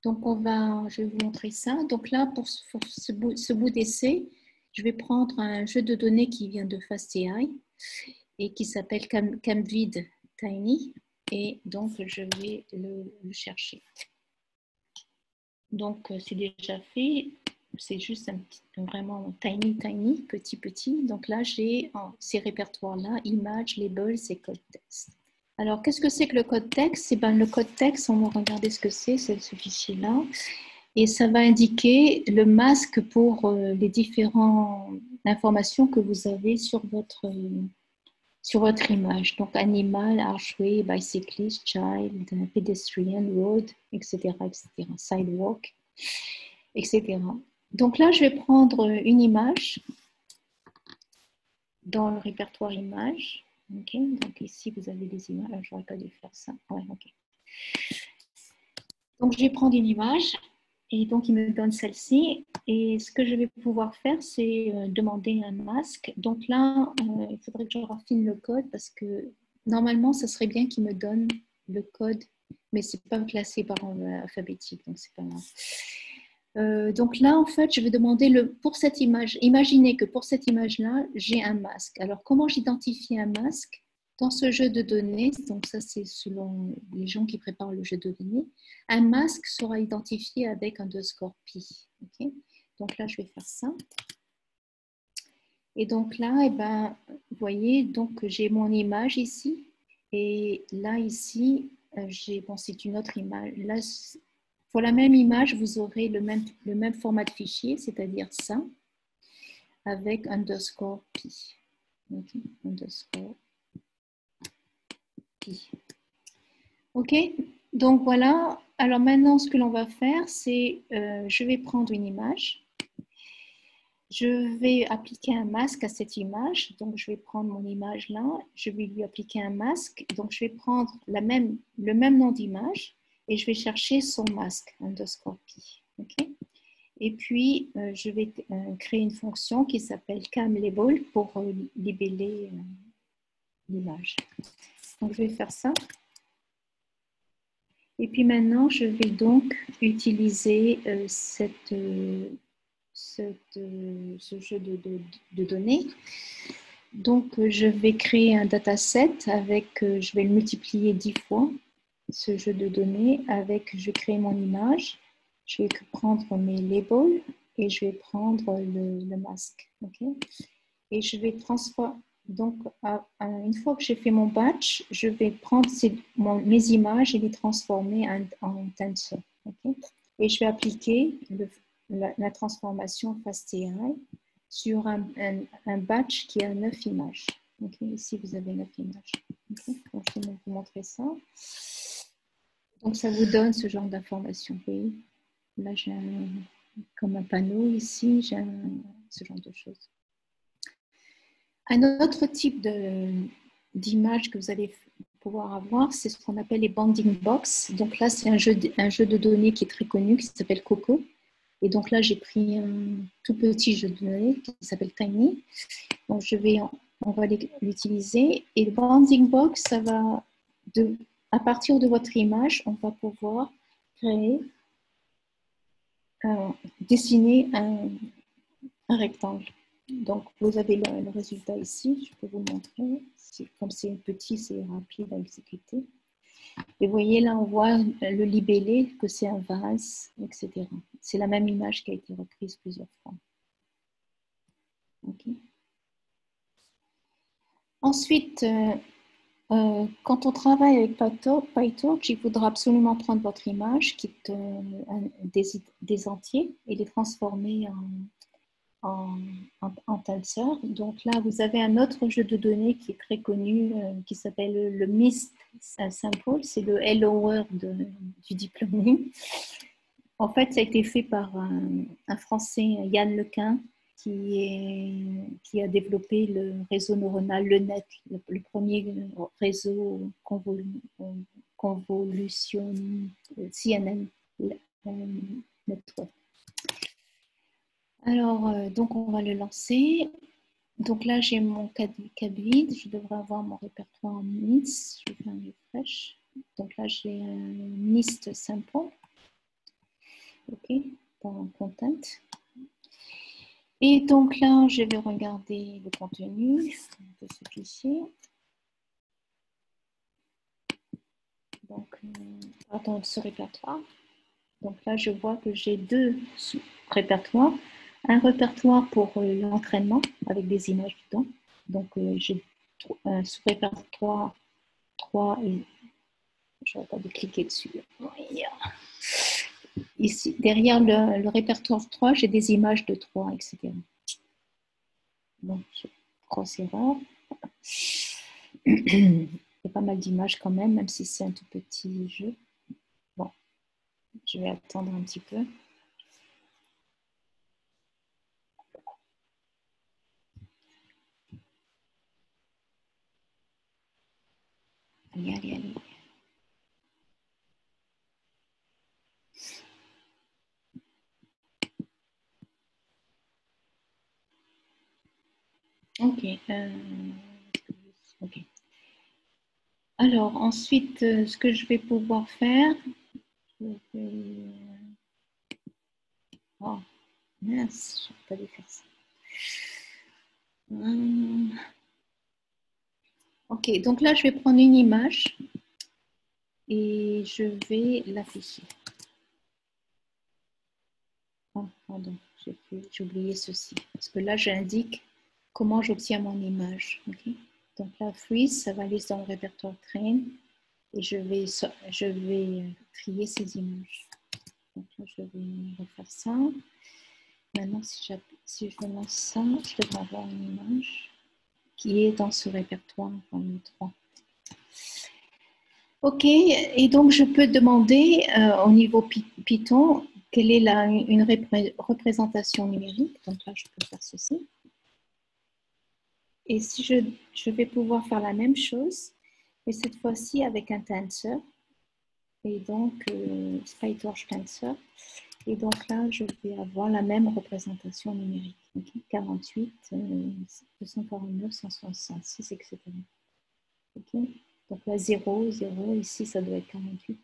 Donc, je vais vous montrer ça. Donc là, pour ce bout d'essai, je vais prendre un jeu de données qui vient de FastAI et qui s'appelle CamVid Tiny. Et donc, je vais le chercher. Donc, c'est déjà fait. C'est juste vraiment tiny, petit. Donc là, j'ai ces répertoires-là, images, labels et code texte. Alors, qu'est-ce que c'est que le code texte? Le code texte, on va regarder ce que c'est ce fichier-là. Et ça va indiquer le masque pour les différentes informations que vous avez sur votre image. Donc, animal, archway, bicyclist, child, pedestrian, road, etc., sidewalk, etc. Donc là, je vais prendre une image dans le répertoire images. Okay. Donc ici, vous avez des images. J'aurais pas dû faire ça. Ouais, okay. Donc, je vais prendre une image et donc, il me donne celle-ci. Et ce que je vais pouvoir faire, c'est demander un masque. Donc là, il faudrait que je raffine le code parce que normalement, ça serait bien qu'il me donne le code, mais ce n'est pas classé par ordre alphabétique, donc c'est pas grave. Donc là, en fait, je vais demander pour cette image. Imaginez que pour cette image-là, j'ai un masque. Alors, comment j'identifie un masque? Dans ce jeu de données, donc ça c'est selon les gens qui préparent le jeu de données, un masque sera identifié avec underscore pi. Okay, donc là, je vais faire ça. Et donc là, eh ben, vous voyez, donc j'ai mon image ici. Et là, ici, c'est une autre image. Là, pour la même image, vous aurez le même format de fichier, c'est-à-dire ça, avec underscore pi. Okay, underscore pi. OK, donc voilà. Alors maintenant, ce que l'on va faire, c'est je vais prendre une image. Je vais appliquer un masque à cette image. Donc, je vais prendre mon image là. Je vais lui appliquer un masque. Donc, je vais prendre le même nom d'image et je vais chercher son masque, underscore pi. OK. Et puis, je vais créer une fonction qui s'appelle CamLabel pour libeller l'image. Donc, je vais faire ça. Et puis maintenant, je vais donc utiliser ce jeu de données. Donc, je vais créer un dataset avec, je vais le multiplier 10 fois, ce jeu de données, je vais créer mon image, je vais prendre mes labels et je vais prendre le masque. Okay, et je vais transformer. Donc, une fois que j'ai fait mon batch, je vais prendre mes images et les transformer en tensor. Okay, et je vais appliquer la transformation FastAI sur un batch qui a 9 images. Okay, ici, vous avez 9 images. Okay, donc, je vais vous montrer ça. Donc, ça vous donne ce genre d'informations. Oui. Là, j'ai comme un panneau ici, j'ai ce genre de choses. Un autre type d'image que vous allez pouvoir avoir, c'est ce qu'on appelle les bounding box. Donc là, c'est un jeu de données qui est très connu, qui s'appelle Coco. Et donc là, j'ai pris un tout petit jeu de données qui s'appelle Tiny. Donc on va l'utiliser. Et le bounding box, ça va, à partir de votre image, on va pouvoir dessiner un rectangle. Donc, vous avez le résultat ici. Je peux vous le montrer. Comme c'est petit, c'est rapide à exécuter. Et vous voyez, là, on voit le libellé, que c'est un vase, etc. C'est la même image qui a été reprise plusieurs fois. Okay. Ensuite, quand on travaille avec PyTorch, il faudra absolument prendre votre image, des entiers, et les transformer en tenseur. Donc là, vous avez un autre jeu de données qui est très connu, qui s'appelle le MIST Sample. C'est le Hello World du deep learning. En fait, ça a été fait par un Français, Yann Lequin, qui a développé le réseau neuronal, le NET, le premier réseau convolution CNN network. Alors, donc on va le lancer. Donc là, j'ai mon cabide. Je devrais avoir mon répertoire en NIST. Je vais faire un refresh. Donc là, j'ai un NIST sample. OK, dans content. Et donc là, je vais regarder le contenu de ce fichier. Donc, pardon, ce répertoire. Donc là, je vois que j'ai deux répertoires. Un répertoire pour l'entraînement avec des images dedans. Donc, j'ai un sous-répertoire 3 et je n'aurais pas de cliquer dessus. Ici, derrière le répertoire 3, j'ai des images de 3, etc. Donc, grosse erreur. Il y a pas mal d'images quand même si c'est un tout petit jeu. Bon, je vais attendre un petit peu. Allez, allez, allez. Ok. Ok. Alors, ensuite, ce que je vais pouvoir faire, je vais... Oh, mince, je n'ai pas dû faire ça. Ok, donc là, je vais prendre une image et je vais l'afficher. Oh, pardon, j'ai oublié ceci. Parce que là, j'indique comment j'obtiens mon image. Okay? Donc là, freeze, ça va aller dans le répertoire train et je vais trier ces images. Donc là, je vais refaire ça. Maintenant, si je lance ça, je devrais avoir une image qui est dans ce répertoire 3. Ok, et donc je peux demander au niveau Python quelle est une représentation numérique. Donc là, je peux faire ceci. Et si je vais pouvoir faire la même chose, mais cette fois-ci avec un tensor. Et donc, PyTorch tensor. Et donc là, je vais avoir la même représentation numérique. Okay, 48, 249, 166, etc. Okay. Donc là, 0, 0, ici, ça doit être 48,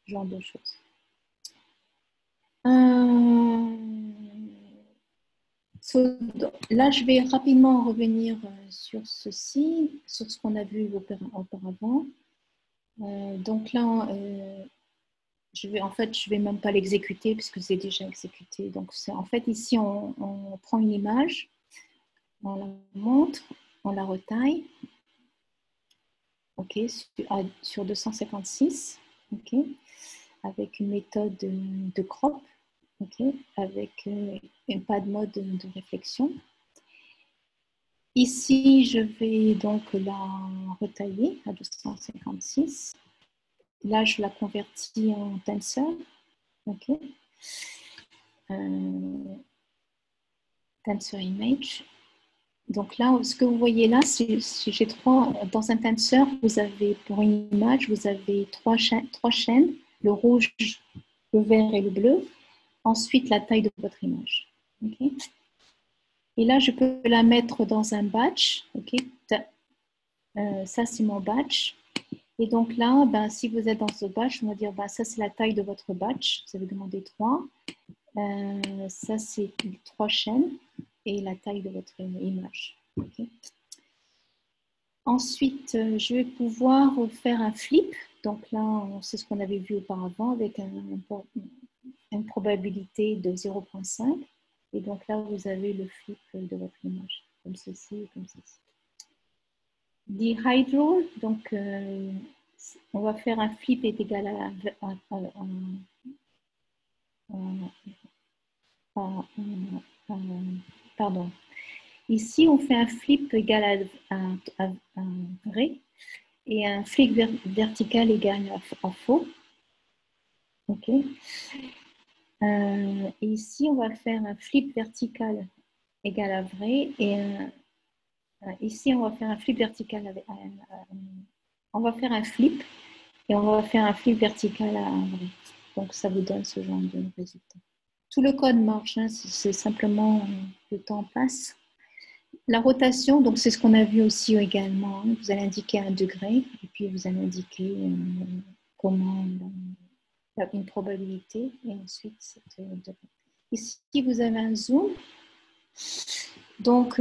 ce genre de choses. Là, je vais rapidement revenir sur ceci, sur ce qu'on a vu auparavant. Donc là, je vais même pas l'exécuter puisque c'est déjà exécuté. Donc, en fait, ici, on prend une image, on la montre, on la retaille, ok, sur 256, ok, avec une méthode de crop, ok, avec pas de mode de réflexion. Ici, je vais donc la retailler à 256. Là, je la convertis en tensor, ok. Tensor image. Donc là, ce que vous voyez là, c'est j'ai dans un tensor, vous avez pour une image, vous avez trois chaînes, le rouge, le vert et le bleu. Ensuite, la taille de votre image. Okay. Et là, je peux la mettre dans un batch. Okay. Ça, c'est mon batch. Et donc là, si vous êtes dans ce batch, on va dire, ça, c'est la taille de votre batch. Vous avez demandé 3. Ça, c'est 3 chaînes et la taille de votre image. Okay. Ensuite, je vais pouvoir faire un flip. Donc là, c'est ce qu'on avait vu auparavant avec une probabilité de 0,5. Et donc là, vous avez le flip de votre image, comme ceci et comme ceci. Dihydro, donc on va faire un flip est égal à pardon. Ici, on fait un flip égal à vrai et un flip vertical égal à faux. OK. Et ici, on va faire un flip vertical égal à vrai et ici, on va faire un flip vertical avec on va faire un flip et on va faire un flip vertical à vrai. Donc, ça vous donne ce genre de résultat. Tout le code marche, hein, c'est simplement le temps passe. La rotation, donc c'est ce qu'on a vu aussi également. Hein. Vous allez indiquer un degré et puis vous allez indiquer comment une probabilité et ensuite cette degré. Ici, vous avez un zoom. Donc,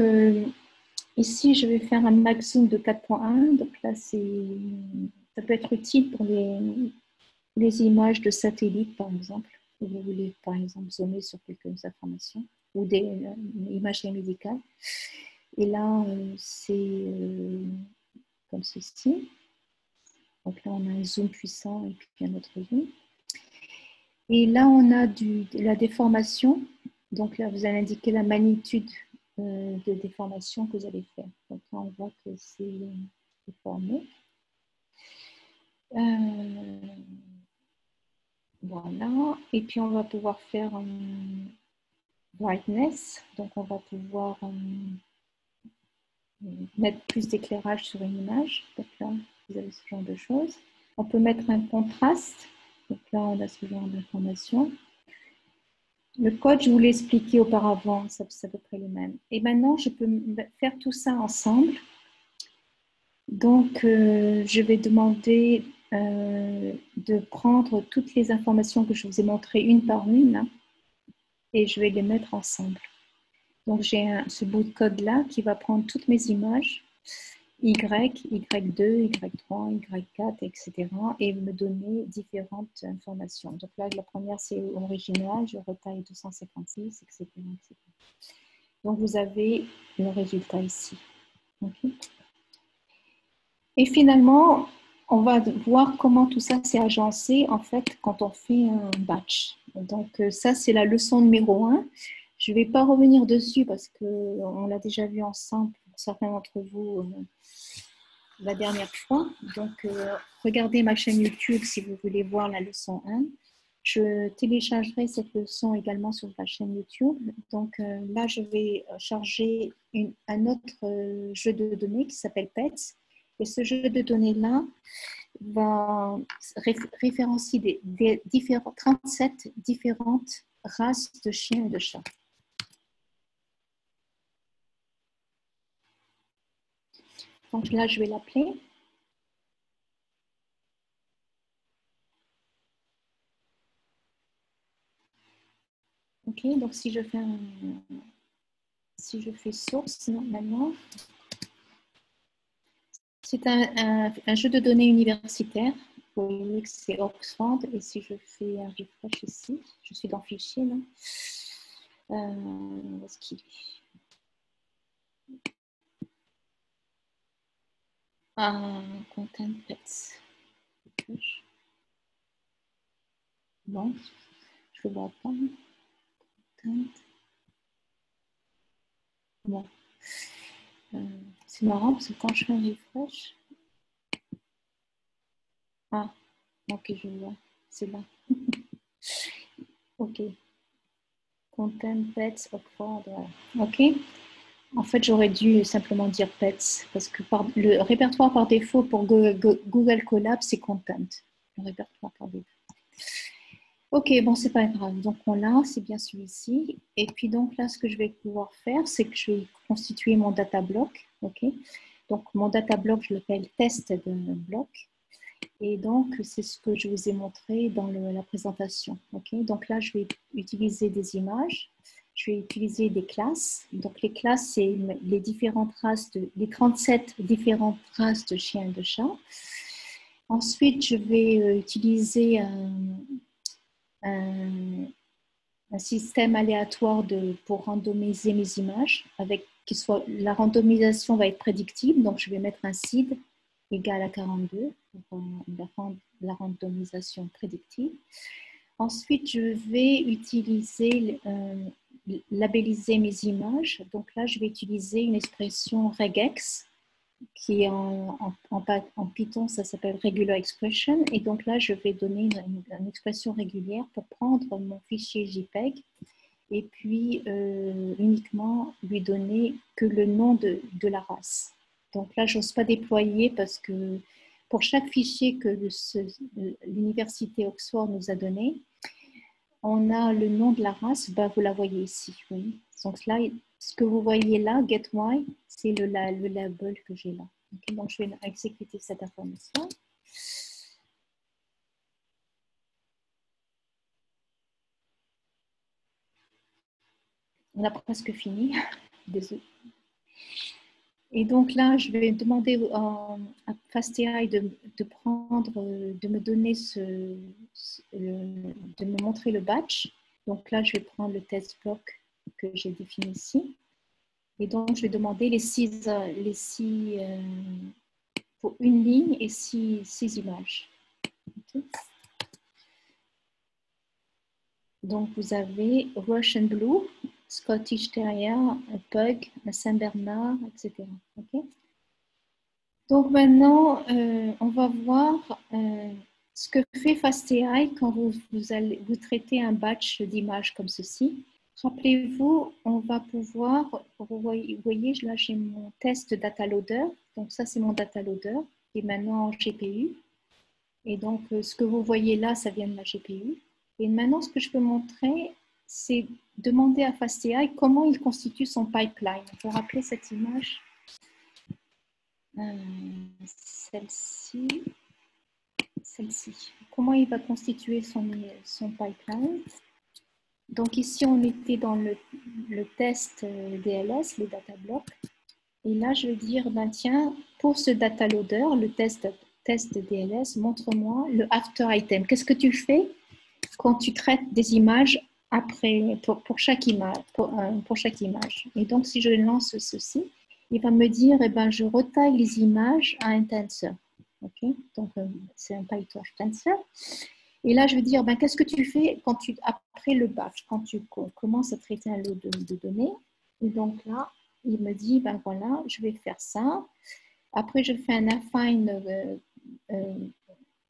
ici, je vais faire un max zoom de 4.1. Donc là, ça peut être utile pour les images de satellite, par exemple. Si vous voulez, par exemple, zoomer sur quelques informations ou des imageries médicales. Et là, c'est comme ceci. Donc là, on a un zoom puissant et puis un autre zoom. Et là, on a de la déformation. Donc là, vous allez indiquer la magnitude de déformation que vous allez faire. Donc là, on voit que c'est déformé. Voilà. Et puis, on va pouvoir faire brightness. Donc, on va pouvoir mettre plus d'éclairage sur une image. Donc là, vous avez ce genre de choses. On peut mettre un contraste. Donc là, on a ce genre d'informations. Le code, je vous l'ai expliqué auparavant, c'est à peu près le même. Et maintenant, je peux faire tout ça ensemble. Donc, je vais demander de prendre toutes les informations que je vous ai montrées une par une hein, et je vais les mettre ensemble. Donc, j'ai ce bout de code-là qui va prendre toutes mes images, Y, Y2, Y3, Y4, etc. et me donner différentes informations. Donc là, la première, c'est original, je retaille 256, etc., etc. Donc, vous avez le résultat ici. Okay. Et finalement, on va voir comment tout ça s'est agencé en fait quand on fait un batch. Donc, ça, c'est la leçon numéro 1. Je ne vais pas revenir dessus parce qu'on l'a déjà vu ensemble pour certains d'entre vous la dernière fois. Donc, regardez ma chaîne YouTube si vous voulez voir la leçon 1. Je téléchargerai cette leçon également sur la chaîne YouTube. Donc là, je vais charger un autre jeu de données qui s'appelle PETS. Et ce jeu de données-là va référencier 37 différentes races de chiens et de chats. Donc là, je vais l'appeler. Ok, donc si je fais source normalement, c'est un jeu de données universitaire. Vous voyez que c'est Oxford. Et si je fais un refresh ici, je suis dans Fichier là. Où est-ce qu'il est? Content Pets. Bon, je ne le vois pas. Content. Bon. C'est marrant parce que quand je fais un refresh. Ah, ok, je vois. C'est là. Ok. Content Pets Oxford. Voilà. Ok. En fait, j'aurais dû simplement dire Pets parce que le répertoire par défaut pour Google Colab, c'est Content. Le répertoire par défaut. Ok, bon, c'est pas grave. Donc, on l'a, c'est bien celui-ci. Et puis, donc là, ce que je vais pouvoir faire, c'est que je vais constituer mon data block. Ok. Donc, mon data block, je l'appelle test de bloc. Et donc, c'est ce que je vous ai montré dans la présentation. Ok. Donc là, je vais utiliser des images. Je vais utiliser des classes. Donc, les classes, c'est les différentes races, les 37 différentes races de chiens et de chats. Ensuite, je vais utiliser un système aléatoire pour randomiser mes images. La randomisation va être prédictible. Donc, je vais mettre un seed égal à 42 pour la randomisation prédictive. Ensuite, je vais utiliser labelliser mes images. Donc là, je vais utiliser une expression regex qui est en Python, ça s'appelle regular expression. Et donc là, je vais donner une expression régulière pour prendre mon fichier JPEG et puis uniquement lui donner que le nom de la race. Donc là, je n'ose pas déployer parce que pour chaque fichier que l'université Oxford nous a donné, on a le nom de la race, bah, vous la voyez ici. Oui. Donc là, ce que vous voyez là, GetWhy, c'est le label que j'ai là. Okay, donc je vais exécuter cette information. On a presque fini. Désolé. Et donc là, je vais demander à FastAI de me donner de me montrer le batch. Donc là, je vais prendre le test block que j'ai défini ici. Et donc, je vais demander les six pour une ligne et six images. Okay. Donc, vous avez Russian Blue, Scottish Terrier, un Pug, un Saint-Bernard, etc. Okay. Donc, maintenant, on va voir ce que fait FastAI quand vous traitez un batch d'images comme ceci. Rappelez-vous, on va pouvoir, vous voyez, là j'ai mon test data loader. Donc ça c'est mon data loader qui est maintenant en GPU. Et donc ce que vous voyez là, ça vient de la GPU. Et maintenant ce que je peux montrer, c'est demander à FastAI comment il constitue son pipeline. Pour rappeler cette image, celle-ci. Comment il va constituer son pipeline. Donc ici, on était dans le test DLS, le data block. Et là, je vais dire, ben tiens, pour ce data loader, le test de DLS, montre-moi le after item. Qu'est-ce que tu fais quand tu traites des images après, pour chaque image, pour chaque image. Et donc, si je lance ceci, il va me dire, eh ben, je retaille les images à un tensor. Okay, donc, c'est un PyTorch tensor. Et là, je vais dire, ben, qu'est-ce que tu fais après le batch, quand tu commences à traiter un lot de données. Et donc là, il me dit, ben voilà, je vais faire ça. Après, je fais un affine.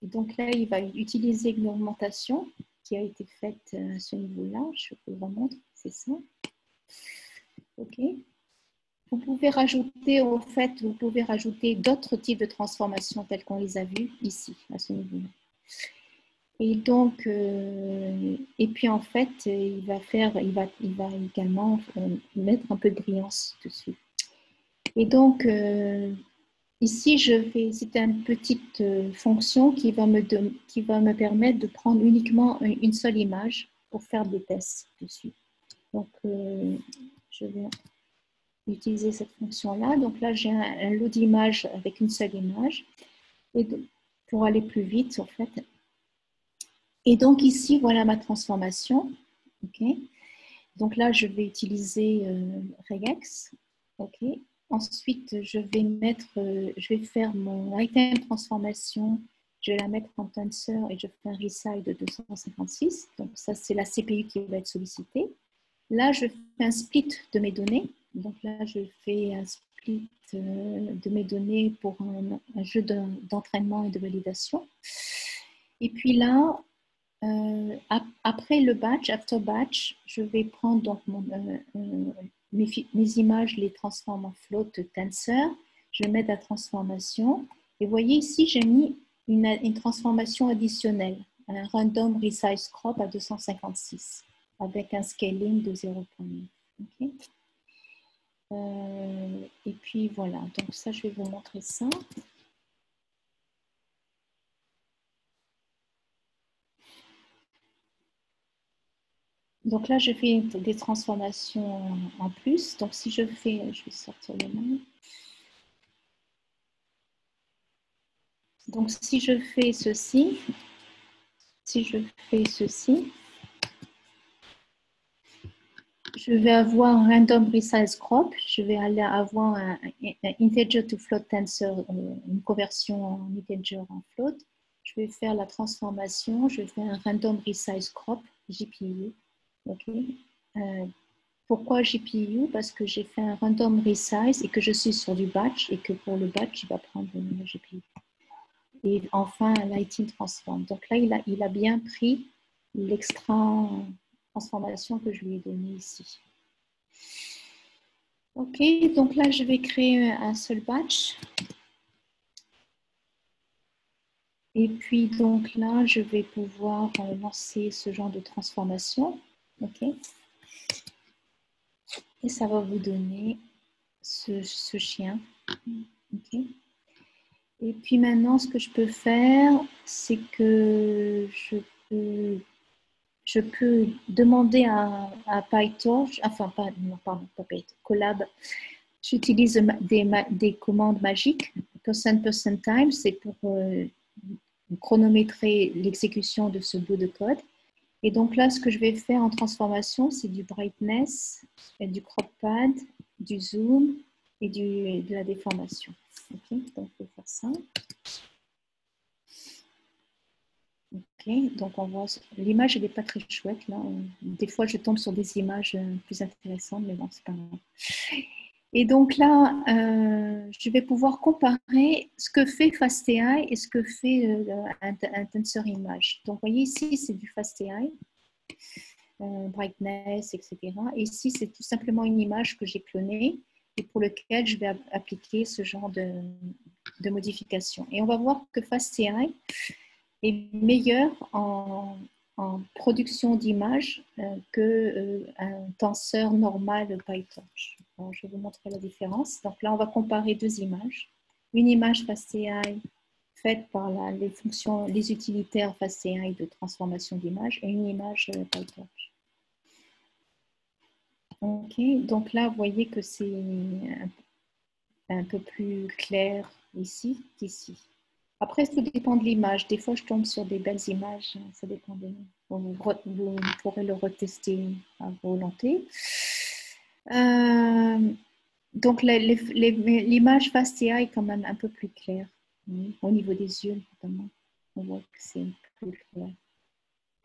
Donc là, il va utiliser une augmentation qui a été faite à ce niveau-là. Je vous remontre, c'est ça. OK. Vous pouvez rajouter, au fait, vous pouvez rajouter d'autres types de transformations telles qu'on les a vues ici, à ce niveau-là. Et donc, et puis en fait, il va également mettre un peu de brillance dessus. Et donc, ici, c'est une petite fonction qui va me permettre de prendre uniquement une seule image pour faire des tests dessus. Donc, je vais utiliser cette fonction-là. Donc là, j'ai un lot d'images avec une seule image. Et donc, pour aller plus vite, en fait. Et donc ici, voilà ma transformation. Okay. Donc là, je vais utiliser regex. Okay. Ensuite, je vais faire mon item transformation. Je vais la mettre en tensor et je fais un resize de 256. Donc ça, c'est la CPU qui va être sollicitée. Là, je fais un split de mes données. Donc là, je fais un split de mes données pour un jeu d'entraînement et de validation. Et puis là, après le batch, after batch, je vais prendre donc mes images, les transforme en float tensor. Je vais mettre la transformation. Et vous voyez ici, j'ai mis une transformation additionnelle, un random resize crop à 256 avec un scaling de 0.9. Okay. Et puis voilà, donc ça, je vais vous montrer ça. Donc là, je fais des transformations en plus. Donc si je vais sortir le nom. Donc si je fais ceci, je vais avoir un random resize crop. Je vais aller avoir un integer to float tensor, une conversion en integer en float. Je vais faire la transformation. Je vais faire un random resize crop, GPU. Okay. Pourquoi GPU? Parce que j'ai fait un random resize et que je suis sur du batch et que pour le batch, il va prendre le GPU. Et enfin, Lighting Transform. Donc là, il a bien pris l'extra transformation que je lui ai donnée ici. OK, donc là, je vais créer un seul batch. Et puis, donc là, je vais pouvoir lancer ce genre de transformation. OK. Et ça va vous donner ce chien. OK. Et puis maintenant, ce que je peux faire, c'est que je peux demander à PyTorch, enfin, non, pardon, pas PyTorch, Colab. J'utilise des commandes magiques. %time, c'est pour chronométrer l'exécution de ce bout de code. Et donc là, ce que je vais faire en transformation, c'est du brightness, du crop pad, du zoom et de la déformation. OK, donc je vais faire ça. OK, donc on voit l'image, elle n'est pas très chouette là. Des fois, je tombe sur des images plus intéressantes, mais bon, c'est pas grave. Et donc là, je vais pouvoir comparer ce que fait FastAI et ce que fait un tensor image. Donc, vous voyez ici, c'est du FastAI, brightness, etc. Et ici, c'est tout simplement une image que j'ai clonée et pour laquelle je vais appliquer ce genre de modification. Et on va voir que FastAI est meilleur en production d'images qu'un tenseur normal PyTorch. Alors, je vais vous montrer la différence. Donc là, on va comparer deux images. Une image FastAI faite par les utilitaires FastAI de transformation d'image et une image PyTorch. OK, donc là, vous voyez que c'est un peu plus clair ici qu'ici. Après, tout dépend de l'image. Des fois, je tombe sur des belles images. Ça dépend de... Vous pourrez le retester à volonté. Donc, l'image FastAI est quand même un peu plus claire. Au niveau des yeux, notamment. On voit que c'est plus clair.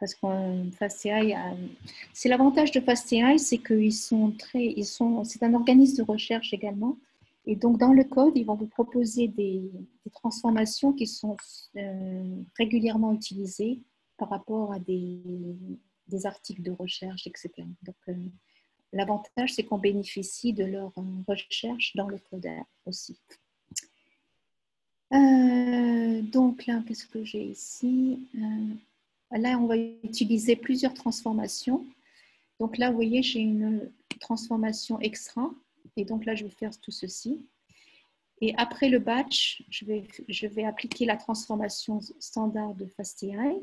Parce que FastAI, c'est l'avantage de FastAI, c'est c'est un organisme de recherche également. Et donc, dans le code, ils vont vous proposer des transformations qui sont régulièrement utilisées par rapport à des articles de recherche, etc. Donc, l'avantage, c'est qu'on bénéficie de leur recherche dans le code aussi. Donc là, qu'est-ce que j'ai ici? Là, on va utiliser plusieurs transformations. Donc là, vous voyez, j'ai une transformation extra. Et donc là, je vais faire tout ceci. Et après le batch, je vais appliquer la transformation standard de FastAI.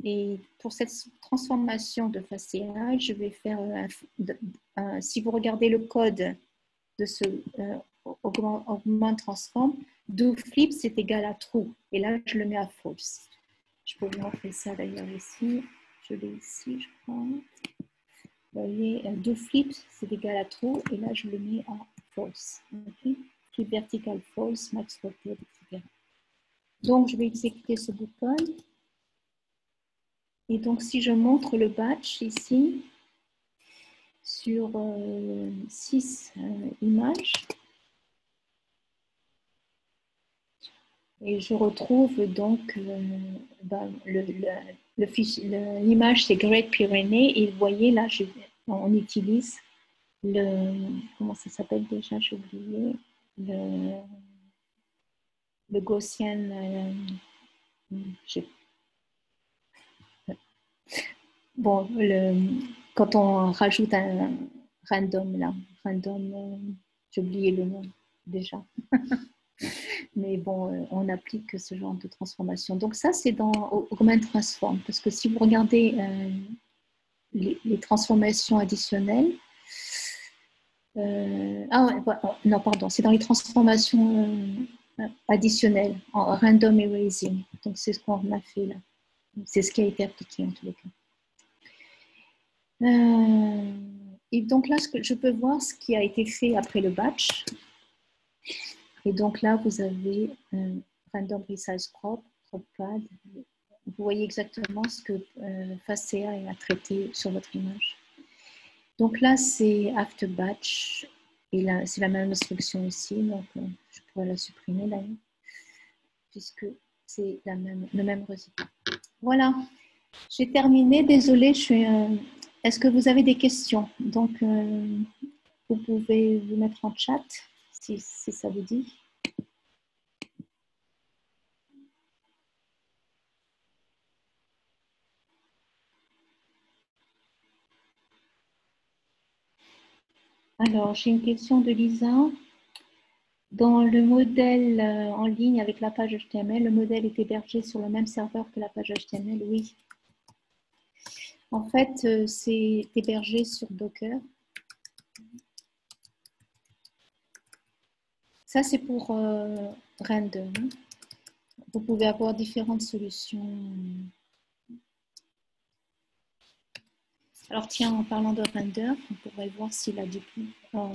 Et pour cette transformation de FastAI, je vais faire, si vous regardez le code de ce augment transform, doFlip, c'est égal à true. Et là, je le mets à false. Je peux vous montrer ça d'ailleurs ici. Je l'ai ici, je crois. Vous voyez, doFlip, c'est égal à true. Et là, je le mets à false. Okay. Flip vertical false, max rotate, etc. Donc, je vais exécuter ce bout de code. Et donc, si je montre le batch ici, sur 6 images, et je retrouve donc l'image, c'est Great Pyrenees, et vous voyez là, on utilise comment ça s'appelle déjà, j'ai oublié, le Gaussian, bon, quand on rajoute un random là, j'ai oublié le nom déjà. Mais bon, on applique ce genre de transformation. Donc ça, c'est dans Augment Transform, parce que si vous regardez les transformations additionnelles, non, pardon, c'est dans les transformations additionnelles en random erasing. Donc c'est ce qu'on a fait là. C'est ce qui a été appliqué en tous les cas. Et donc là, je peux voir ce qui a été fait après le batch. Et donc là, vous avez random resize crop pad. Vous voyez exactement ce que FastAI a traité sur votre image. Donc là, c'est after batch. Et là, c'est la même instruction ici. Donc, je pourrais la supprimer d'ailleurs, puisque c'est le même résultat. Voilà, j'ai terminé. Désolée, est-ce que vous avez des questions? Donc, vous pouvez vous mettre en chat si ça vous dit. Alors, j'ai une question de Lisa. Dans le modèle en ligne avec la page HTML, le modèle est hébergé sur le même serveur que la page HTML? Oui. En fait, c'est hébergé sur Docker. Ça, c'est pour Render. Vous pouvez avoir différentes solutions. Alors, tiens, en parlant de Render, on pourrait voir s'il a du coup. Oh,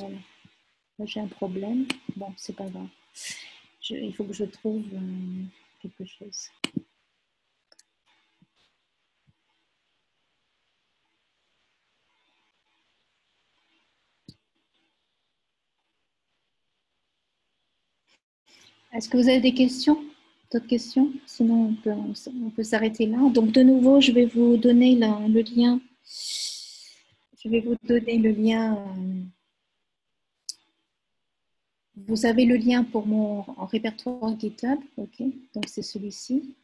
j'ai un problème. Bon, c'est pas grave. Il faut que je trouve quelque chose. Est-ce que vous avez des questions? D'autres questions? Sinon, on peut s'arrêter là. Donc, de nouveau, je vais vous donner le lien. Je vais vous donner le lien. Vous avez le lien pour mon répertoire GitHub. OK. Donc, c'est celui-ci.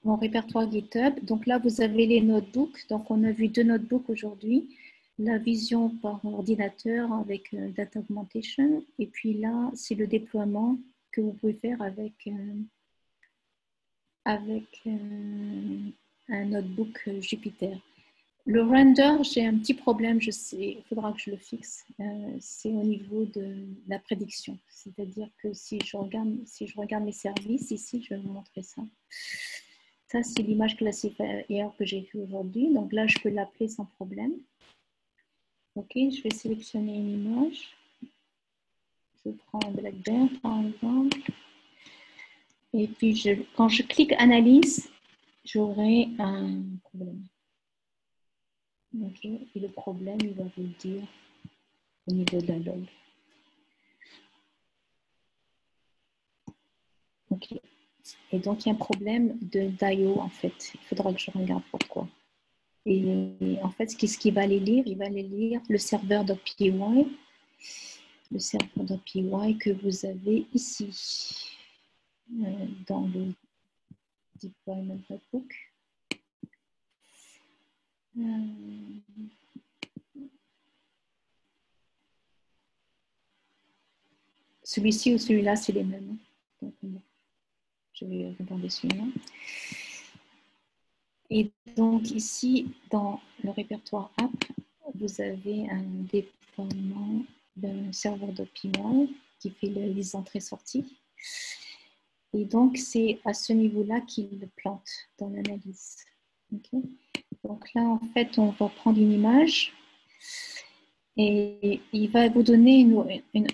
Mon répertoire GitHub. Donc là, vous avez les notebooks. Donc, on a vu 2 notebooks aujourd'hui. La vision par ordinateur avec Data Augmentation. Et puis là, c'est le déploiement que vous pouvez faire avec un notebook Jupyter. Le render, j'ai un petit problème, je sais, il faudra que je le fixe. C'est au niveau de la prédiction. C'est-à-dire que si je regarde mes services, ici, je vais vous montrer ça. Ça, c'est l'image classifiée que j'ai vue aujourd'hui. Donc là, je peux l'appeler sans problème. OK, je vais sélectionner une image. Je prends Black Bear, par exemple. Et puis, quand je clique Analyse, j'aurai un problème. OK, et le problème, il va vous le dire au niveau de la log. OK. Et donc, il y a un problème d'IO, en fait. Il faudra que je regarde pourquoi. Et en fait, ce qu'il va aller lire, il va aller lire le serveur .py, le serveur .py que vous avez ici, dans le deployment notebook. Celui-ci ou celui-là, c'est les mêmes. Donc, bon, je vais regarder celui-là. Et donc, ici, dans le répertoire app, vous avez un déploiement d'un serveur .py qui fait les entrées-sorties. Et donc, c'est à ce niveau-là qu'il le plante dans l'analyse. Okay. Donc là, en fait, on va prendre une image et il va vous donner une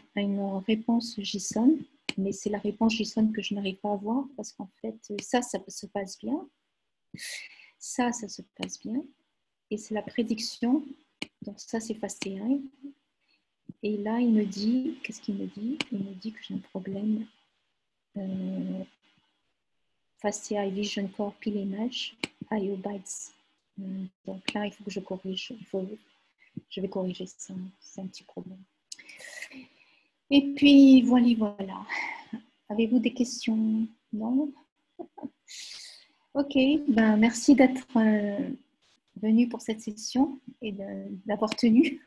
réponse JSON, mais c'est la réponse JSON que je n'arrive pas à voir parce qu'en fait, ça se passe bien. Ça se passe bien. Et c'est la prédiction. Donc ça, c'est FastAI. Et là, il me dit, qu'est-ce qu'il me dit? Il me dit que j'ai un problème. FastAI Vision Core Pile Image, IO Bytes. Donc là, il faut que je corrige. Je vais corriger ça. C'est un petit problème. Et puis, voilà. Avez-vous des questions? Non? Ok, ben, merci d'être venu pour cette session et d'avoir tenu.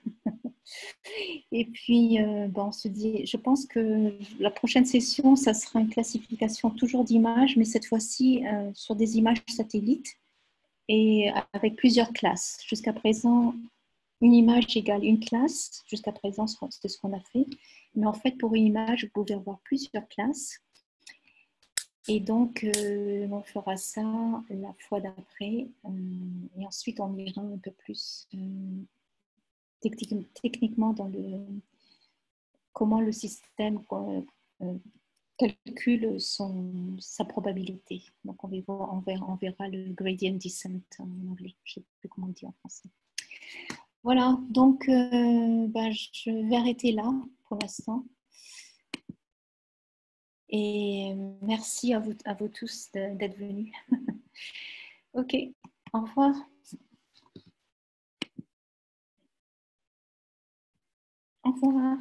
Et puis, on se dit, je pense que la prochaine session, ça sera une classification toujours d'images, mais cette fois-ci sur des images satellites et avec plusieurs classes. Jusqu'à présent, une image égale une classe. Jusqu'à présent, c'est ce qu'on a fait. Mais en fait, pour une image, vous pouvez avoir plusieurs classes. Et donc, on fera ça la fois d'après. Et ensuite, on ira un peu plus techniquement dans comment le système calcule sa probabilité. Donc, on verra le gradient descent en anglais. Je ne sais plus comment on dit en français. Voilà, donc je vais arrêter là pour l'instant. Et merci à vous tous d'être venus. Ok, au revoir. Au revoir.